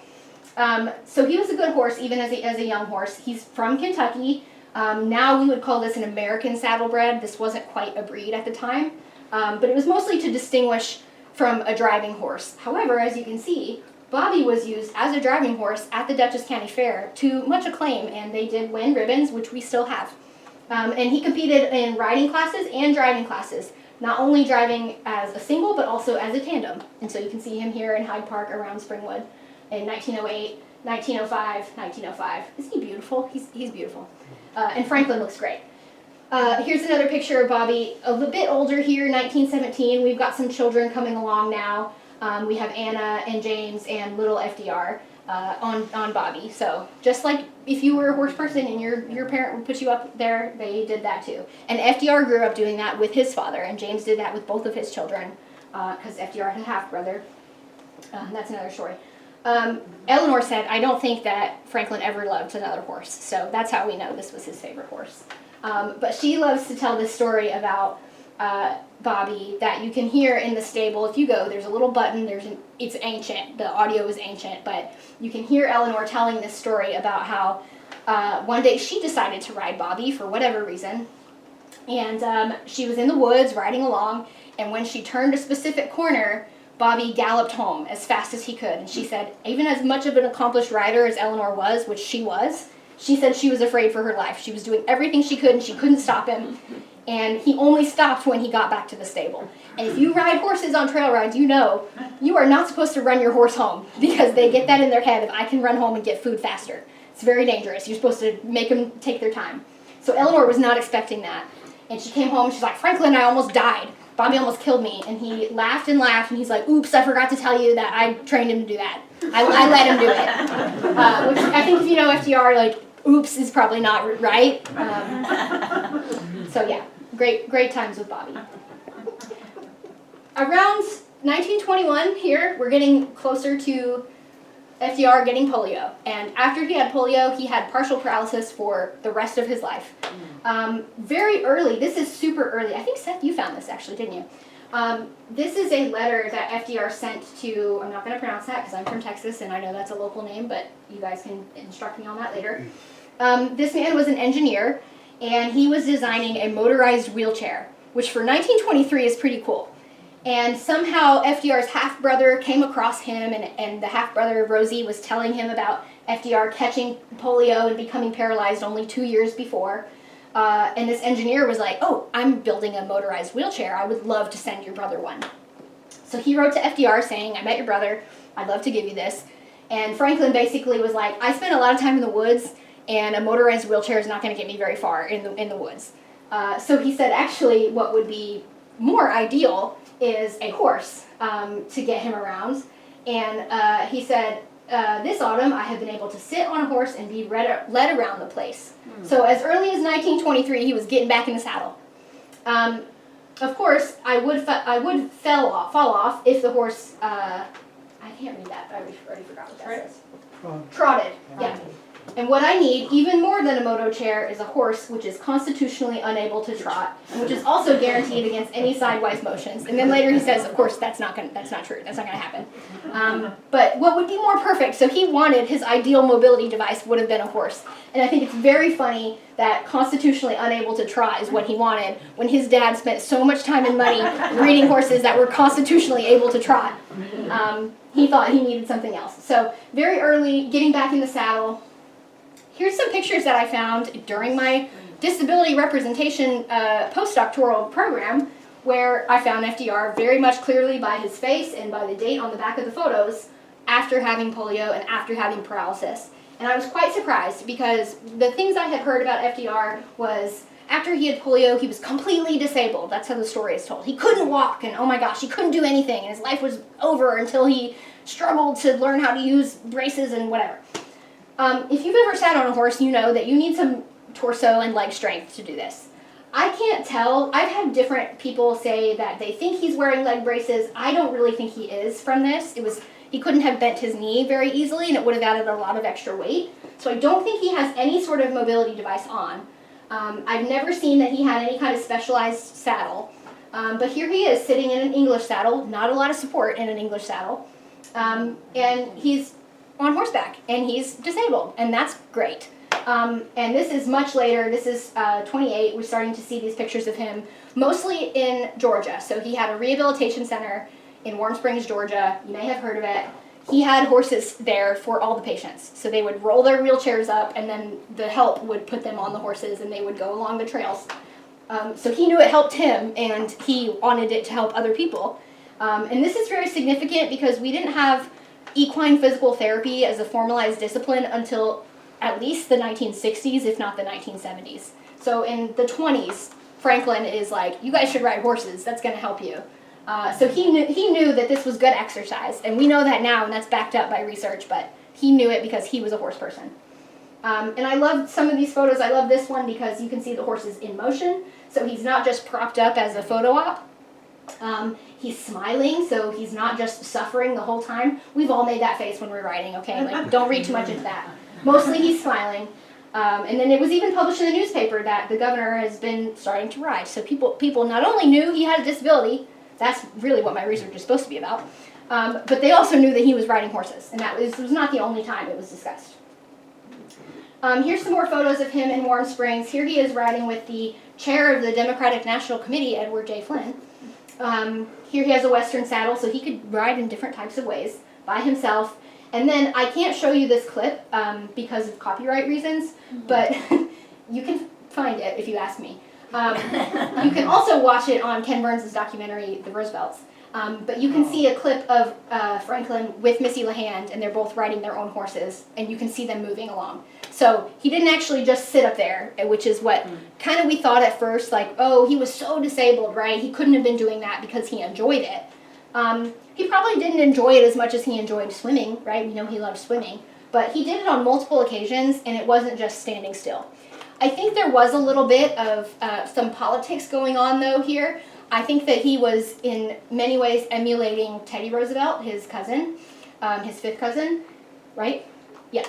So he was a good horse, even as a young horse. He's from Kentucky. Now we would call this an American saddlebred. This wasn't quite a breed at the time. But it was mostly to distinguish from a driving horse. However, as you can see, Bobby was used as a driving horse at the Dutchess County Fair to much acclaim, and they did win ribbons, which we still have. And he competed in riding classes and driving classes, not only driving as a single, but also as a tandem. And so you can see him here in Hyde Park around Springwood. in 1908, 1905, 1905. Isn't he beautiful? He's beautiful. And Franklin looks great. Here's another picture of Bobby, a little bit older here, 1917. We've got some children coming along now. We have Anna and James and little FDR on Bobby. So just like if you were a horse person and your parent would put you up there, they did that too. And FDR grew up doing that with his father, and James did that with both of his children because FDR had a half-brother. That's another story. Eleanor said, I don't think that Franklin ever loved another horse, so that's how we know this was his favorite horse. But she loves to tell this story about Bobby that you can hear in the stable. If you go, there's a little button, it's ancient, the audio is ancient, but you can hear Eleanor telling this story about how one day she decided to ride Bobby for whatever reason, and she was in the woods riding along, and when she turned a specific corner, Bobby galloped home as fast as he could, and she said, even as much of an accomplished rider as Eleanor was, which she was, she said she was afraid for her life. She was doing everything she could, and she couldn't stop him. And he only stopped when he got back to the stable. And if you ride horses on trail rides, you know you are not supposed to run your horse home because they get that in their head of, I can run home and get food faster. It's very dangerous. You're supposed to make them take their time. So Eleanor was not expecting that. And she came home, and she's like, Franklin, I almost died. Bobby almost killed me. And he laughed and laughed, and he's like, oops, I forgot to tell you that I trained him to do that. I let him do it. Which I think if you know FDR, like, oops is probably not right. So yeah, great times with Bobby. Around 1921 here, we're getting closer to FDR getting polio. And after he had polio, he had partial paralysis for the rest of his life. Very early, this is super early. I think, Seth, you found this actually, didn't you? This is a letter that FDR sent to, I'm not going to pronounce that because I'm from Texas and I know that's a local name, but you guys can instruct me on that later. This man was an engineer, and he was designing a motorized wheelchair, which for 1923 is pretty cool. And somehow FDR's half-brother came across him, and the half-brother of Rosie was telling him about FDR catching polio and becoming paralyzed only 2 years before. And this engineer was like, oh, I'm building a motorized wheelchair. I would love to send your brother one. So he wrote to FDR saying, I met your brother. I'd love to give you this. And Franklin basically was like, I spent a lot of time in the woods, and a motorized wheelchair is not going to get me very far in the woods. So he said, actually, what would be more ideal is a horse to get him around. And he said, this autumn I have been able to sit on a horse and be led around the place. So as early as 1923, he was getting back in the saddle. Of course, I would fall off if the horse, I can't read that, I already forgot what that says. Trotted, yeah. And what I need, even more than a moto chair, is a horse which is constitutionally unable to trot, and which is also guaranteed against any sidewise motions. And then later he says, of course, that's not true. That's not going to happen. But what would be more perfect? So he wanted his ideal mobility device would have been a horse. And I think it's very funny that constitutionally unable to trot is what he wanted when his dad spent so much time and money breeding horses that were constitutionally able to trot. He thought he needed something else. So very early, getting back in the saddle. Here's some pictures that I found during my disability representation postdoctoral program, where I found FDR very much clearly by his face and by the date on the back of the photos after having polio and after having paralysis. And I was quite surprised because the things I had heard about FDR was after he had polio, he was completely disabled. That's how the story is told. He couldn't walk, and oh my gosh, he couldn't do anything, and his life was over until he struggled to learn how to use braces and whatever. If you've ever sat on a horse, you know that you need some torso and leg strength to do this. I can't tell. I've had different people say that they think he's wearing leg braces. I don't really think he is from this. He couldn't have bent his knee very easily, and it would have added a lot of extra weight. So I don't think he has any sort of mobility device on. I've never seen that he had any kind of specialized saddle. But here he is sitting in an English saddle, not a lot of support in an English saddle. And he's on horseback, and he's disabled, and that's great. And this is much later. This is 28. We're starting to see these pictures of him, mostly in Georgia. So he had a rehabilitation center in Warm Springs, Georgia. You may have heard of it. He had horses there for all the patients. So they would roll their wheelchairs up, and then the help would put them on the horses, and they would go along the trails. So he knew it helped him, and he wanted it to help other people. And this is very significant because we didn't have equine physical therapy as a formalized discipline until at least the 1960s, if not the 1970s. So in the 20s, Franklin is like, you guys should ride horses, that's going to help you. So he knew that this was good exercise, and we know that now, and that's backed up by research, but he knew it because he was a horse person. And I love some of these photos. I love this one because you can see the horses in motion, so he's not just propped up as a photo op. He's smiling, so he's not just suffering the whole time. We've all made that face when we're riding, okay? Like, don't read too much into that. Mostly he's smiling. And then it was even published in the newspaper that the governor has been starting to ride. So people not only knew he had a disability, that's really what my research is supposed to be about, but they also knew that he was riding horses, and that was not the only time it was discussed. Here's some more photos of him in Warm Springs. Here he is riding with the chair of the Democratic National Committee, Edward J. Flynn. Here he has a Western saddle, so he could ride in different types of ways by himself. And then I can't show you this clip because of copyright reasons, but you can find it if you ask me. You can also watch it on Ken Burns' documentary, The Roosevelts. But you can see a clip of Franklin with Missy LeHand, and they're both riding their own horses, and you can see them moving along. So he didn't actually just sit up there, which is what kind of we thought at first, like, oh, he was so disabled, right? He couldn't have been doing that because he enjoyed it. He probably didn't enjoy it as much as he enjoyed swimming, right? We know he loved swimming. But he did it on multiple occasions, and it wasn't just standing still. I think there was a little bit of some politics going on, though, here. I think that he was, in many ways, emulating Teddy Roosevelt, his cousin, his fifth cousin, right? Yeah.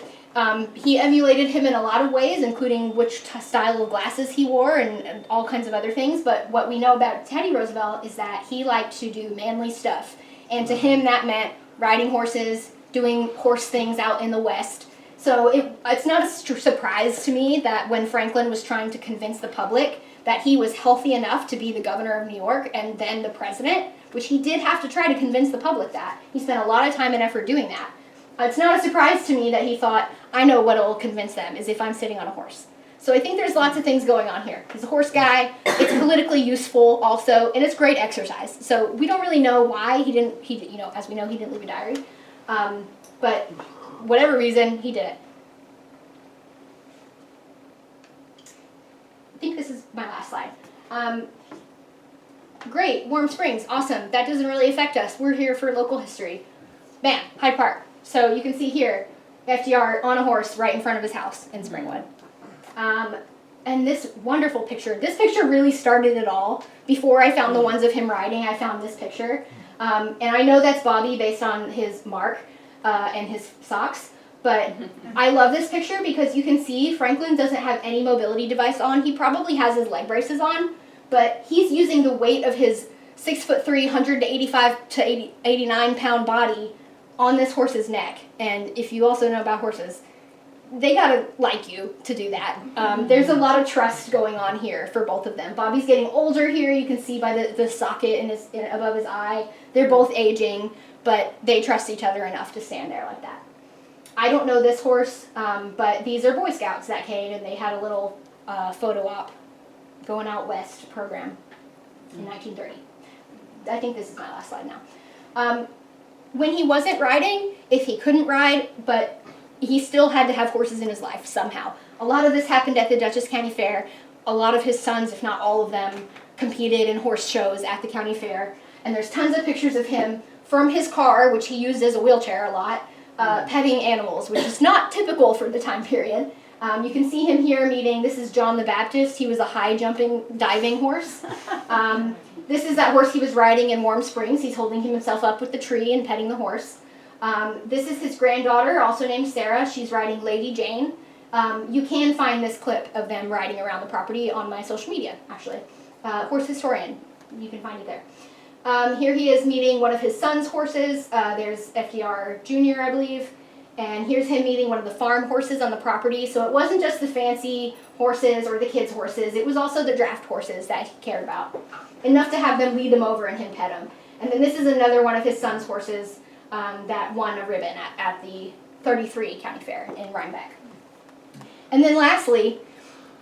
He emulated him in a lot of ways, including which style of glasses he wore and all kinds of other things. But what we know about Teddy Roosevelt is that he liked to do manly stuff. And to him, that meant riding horses, doing horse things out in the West. So it's not a surprise to me that when Franklin was trying to convince the public that he was healthy enough to be the governor of New York and then the president, which he did have to try to convince the public that. He spent a lot of time and effort doing that. It's not a surprise to me that he thought, I know what will convince them, is if I'm sitting on a horse. So I think there's lots of things going on here. He's a horse guy, it's politically useful also, and it's great exercise. So we don't really know why he didn't, as we know, he didn't leave a diary. But whatever reason, he did it. I think this is my last slide. Great, Warm Springs, awesome. That doesn't really affect us. We're here for local history. Bam, Hyde Park. So you can see here, FDR on a horse right in front of his house in Springwood. And this wonderful picture. This picture really started it all. Before I found the ones of him riding, I found this picture. And I know that's Bobby based on his mark and his socks. But I love this picture because you can see Franklin doesn't have any mobility device on. He probably has his leg braces on, but he's using the weight of his 6'3", 185 to 89 pound body on this horse's neck. And if you also know about horses, they gotta like you to do that. There's a lot of trust going on here for both of them. Bobby's getting older here. You can see by the socket above his eye. They're both aging, but they trust each other enough to stand there like that. I don't know this horse, but these are Boy Scouts that came, and they had a little photo op going out west program in 1930. I think this is my last slide now. When he wasn't riding, if he couldn't ride, but he still had to have horses in his life somehow. A lot of this happened at the Dutchess County Fair. A lot of his sons, if not all of them, competed in horse shows at the county fair. And there's tons of pictures of him from his car, which he used as a wheelchair a lot, petting animals, which is not typical for the time period. You can see him here meeting, this is John the Baptist. He was a high-jumping, diving horse. This is that horse he was riding in Warm Springs. He's holding himself up with the tree and petting the horse. This is his granddaughter, also named Sarah. She's riding Lady Jane. You can find this clip of them riding around the property on my social media, actually. Horse Historian, you can find it there. Here he is meeting one of his son's horses. There's FDR Jr., I believe. And here's him meeting one of the farm horses on the property. So it wasn't just the fancy horses or the kids' horses. It was also the draft horses that he cared about. Enough to have them lead him over and him pet him. And then this is another one of his son's horses that won a ribbon at the 33 County Fair in Rhinebeck. And then lastly,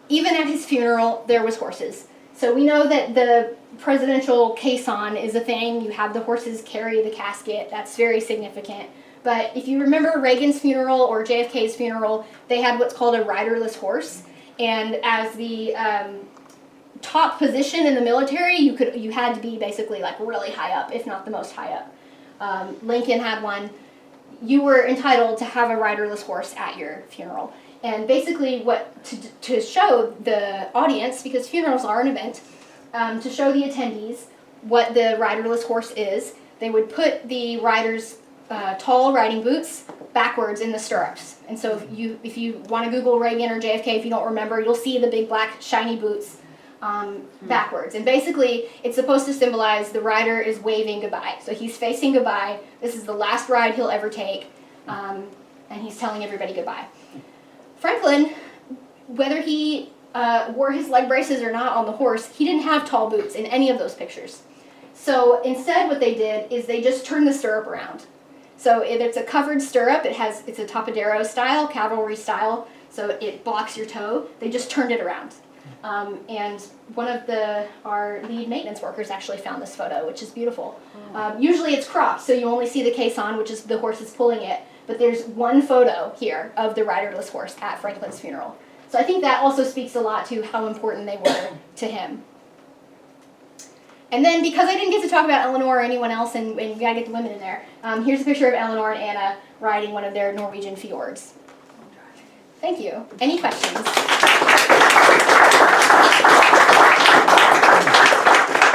even at his funeral, there was horses. So we know that the presidential caisson is a thing. You have the horses carry the casket. That's very significant. but if you remember Reagan's funeral or JFK's funeral, they had what's called a riderless horse. And as the top position in the military, you had to be basically like really high up, if not the most high up. Lincoln had one. You were entitled to have a riderless horse at your funeral. And basically to show the audience, because funerals are an event, to show the attendees what the riderless horse is, they would put the rider's tall riding boots backwards in the stirrups. And so if you want to Google Reagan or JFK, if you don't remember, you'll see the big black shiny boots backwards. And basically, it's supposed to symbolize the rider is waving goodbye. So he's facing goodbye. This is the last ride he'll ever take, and he's telling everybody goodbye. Franklin, whether he wore his leg braces or not on the horse, he didn't have tall boots in any of those pictures. So instead what they did is they just turned the stirrup around. So it's a covered stirrup, it's a tapadero style, cavalry style, so it blocks your toe. They just turned it around. And one of our lead maintenance workers actually found this photo, which is beautiful. Usually it's cropped, so you only see the caisson, which is the horse is pulling it, but there's one photo here of the riderless horse at Franklin's funeral. So I think that also speaks a lot to how important they were to him. And then, because I didn't get to talk about Eleanor or anyone else, and we gotta get the women in there, here's a picture of Eleanor and Anna riding one of their Norwegian fjords. Thank you. Any questions?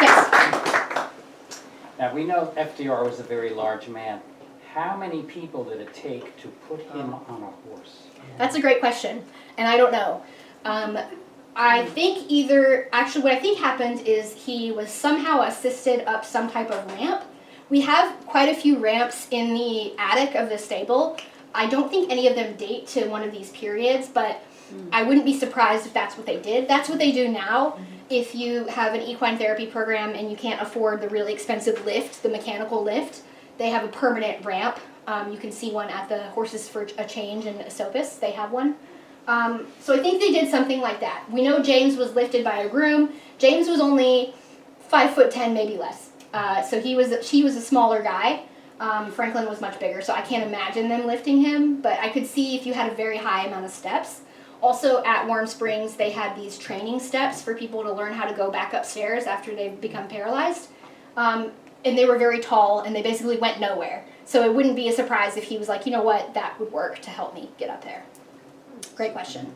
Yes? Now, we know FDR was a very large man. How many people did it take to put him on a horse? That's a great question, and I don't know. I think actually what I think happened is he was somehow assisted up some type of ramp. We have quite a few ramps in the attic of the stable. I don't think any of them date to one of these periods, but I wouldn't be surprised if that's what they did. That's what they do now. If you have an equine therapy program and you can't afford the really expensive lift, the mechanical lift, they have a permanent ramp. You can see one at the Horses for a Change in Esopus. They have one. So I think they did something like that. We know James was lifted by a groom. James was only 5'10", maybe less. So he was a smaller guy. Franklin was much bigger, so I can't imagine them lifting him, but I could see if you had a very high amount of steps. Also at Warm Springs, they had these training steps for people to learn how to go back upstairs after they've become paralyzed. And they were very tall, and they basically went nowhere. So it wouldn't be a surprise if he was like, you know what, that would work to help me get up there. Great question.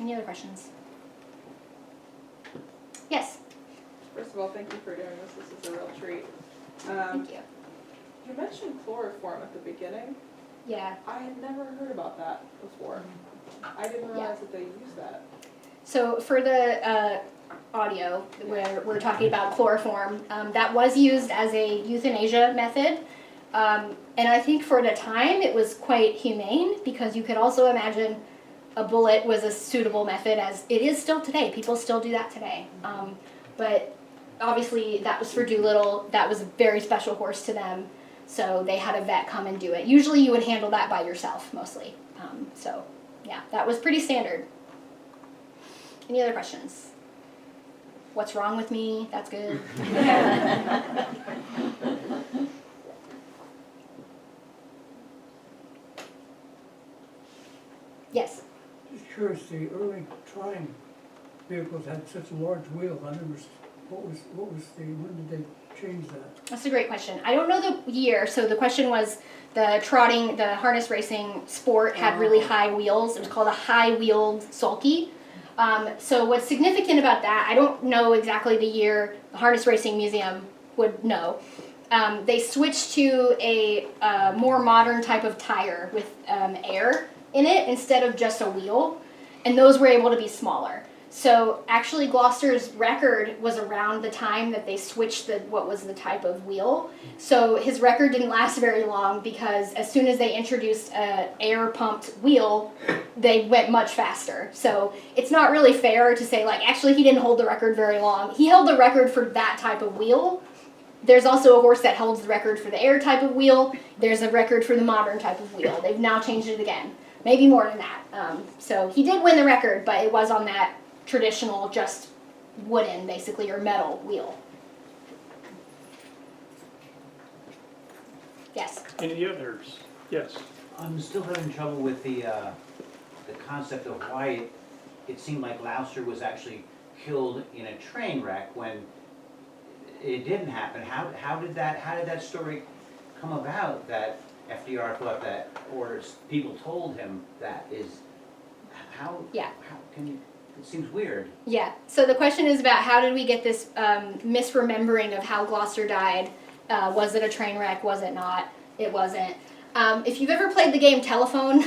Any other questions? Yes? First of all, thank you for doing this. This is a real treat. Thank you. You mentioned chloroform at the beginning. Yeah. I had never heard about that before. I didn't realize that they used that. So for the audio where we're talking about chloroform, that was used as a euthanasia method. And I think for the time it was quite humane, because you could also imagine a bullet was a suitable method, as it is still today. People still do that today. But obviously that was for Doolittle. That was a very special horse to them. So they had a vet come and do it. Usually you would handle that by yourself, mostly. So yeah, that was pretty standard. Any other questions? What's wrong with me? That's good. Yes? Just curious, the early trotting vehicles had such large wheels. I never, when did they change that? That's a great question. I don't know the year, so the question was the harness racing sport had really high wheels. It was called a high-wheeled sulky. So what's significant about that, I don't know exactly the year, the Harness Racing Museum would know. They switched to a more modern type of tire with air in it instead of just a wheel, and those were able to be smaller. So actually Gloucester's record was around the time that they switched what was the type of wheel. So his record didn't last very long, because as soon as they introduced an air-pumped wheel, they went much faster. So it's not really fair to say, like, actually he didn't hold the record very long. He held the record for that type of wheel. There's also a horse that holds the record for the air type of wheel. There's a record for the modern type of wheel. They've now changed it again. Maybe more than that. So he did win the record, but it was on that traditional, just wooden, basically, or metal wheel. Yes? Any others? Yes. I'm still having trouble with the concept of why it seemed like Gloucester was actually killed in a train wreck when it didn't happen. How did that story come about that FDR thought that, or people told him that? Yeah. How can you, it seems weird. Yeah, so the question is about how did we get this misremembering of how Gloucester died? Was it a train wreck? Was it not? It wasn't. If you've ever played the game Telephone,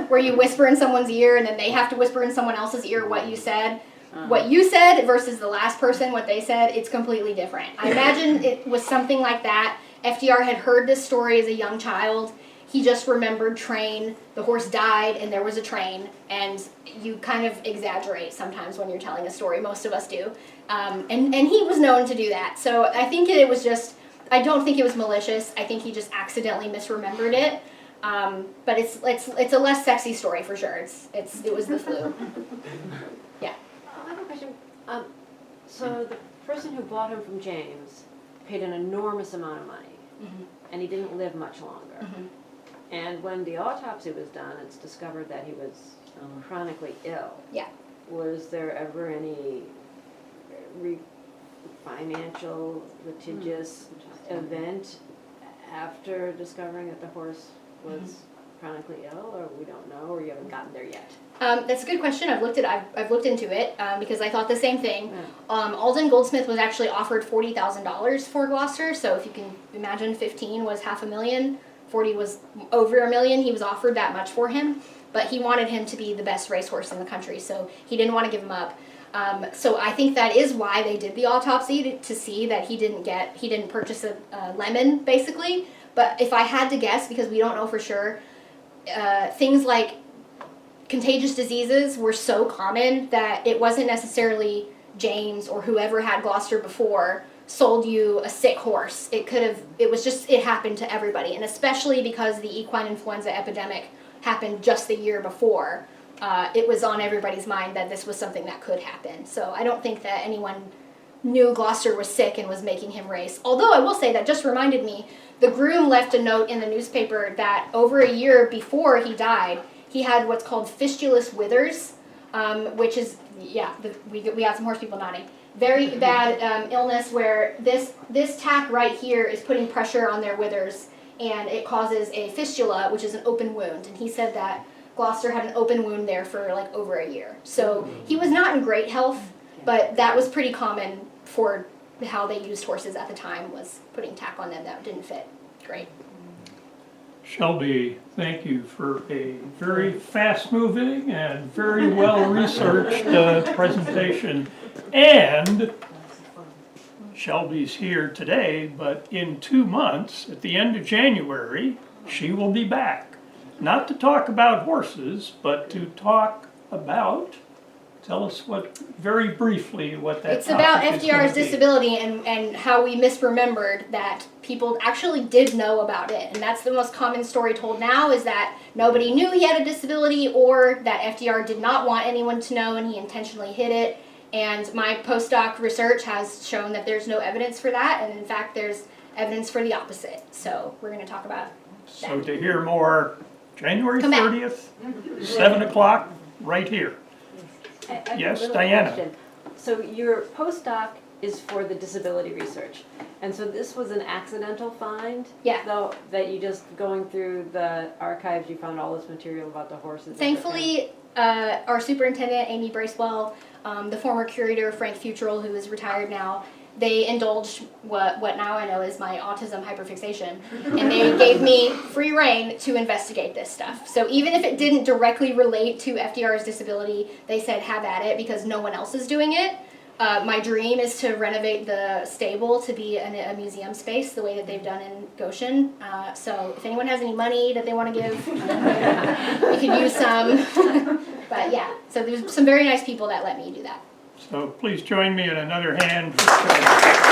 where you whisper in someone's ear and then they have to whisper in someone else's ear what you said versus the last person, what they said, it's completely different. I imagine it was something like that. FDR had heard this story as a young child. He just remembered train, the horse died and there was a train, and you kind of exaggerate sometimes when you're telling a story, most of us do. And he was known to do that. So I think it was just, I don't think it was malicious. I think he just accidentally misremembered it. But it's a less sexy story for sure. It was the flu. Yeah. I have a question. So the person who bought him from James paid an enormous amount of money, and he didn't live much longer. And when the autopsy was done, it's discovered that he was chronically ill. Yeah. Was there ever any financial litigious event after discovering that the horse was chronically ill, or we don't know, or you haven't gotten there yet? That's a good question. I've looked into it because I thought the same thing. Alden Goldsmith was actually offered $40,000 for Gloucester, so if you can imagine, 15 was $500,000, 40 was over $1 million. He was offered that much for him, but he wanted him to be the best racehorse in the country, so he didn't want to give him up. So I think that is why they did the autopsy, to see that he didn't purchase a lemon, basically. But if I had to guess, because we don't know for sure, things like contagious diseases were so common that it wasn't necessarily James or whoever had Gloucester before sold you a sick horse. It happened to everybody, and especially because the equine influenza epidemic happened just the year before. It was on everybody's mind that this was something that could happen. So I don't think that anyone knew Gloucester was sick and was making him race. Although I will say that just reminded me, the groom left a note in the newspaper that over a year before he died, he had what's called fistulous withers, which is, we got some horse people nodding. Very bad illness where this tack right here is putting pressure on their withers, and it causes a fistula, which is an open wound. And he said that Gloucester had an open wound there for like over a year. So he was not in great health, but that was pretty common for how they used horses at the time, was putting tack on them that didn't fit great. Shelby, thank you for a very fast-moving and very well-researched presentation. And Shelby's here today, but in 2 months, at the end of January, she will be back. Not to talk about horses, but to talk about, tell us very briefly what that It's about topic is gonna FDR's be. disability and how we misremembered that people actually did know about it. And that's the most common story told now, is that nobody knew he had a disability, or that FDR did not want anyone to know and he intentionally hid it. And my postdoc research has shown that there's no evidence for that, and in fact there's evidence for the opposite. So we're going to talk about So to hear more, January Come back. 30th, 7 o'clock, right here. I have a Yes, little Diana. question. So your postdoc is for the disability research, and so this was an accidental find? Yeah. Though, that you just going through the archives, you found all this material about the horses? Thankfully, our superintendent, Amy Bracewell, the former curator, Frank Futrell, who is retired now, they indulged what now I know is my autism hyperfixation, and they gave me free rein to investigate this stuff. So even if it didn't directly relate to FDR's disability, they said have at it because no one else is doing it. My dream is to renovate the stable to be a museum space the way that they've done in Goshen. So if anyone has any money that they want to give, we could use some. But yeah, so there's some very nice people that let me do that. So please join me in another hand for Shelby.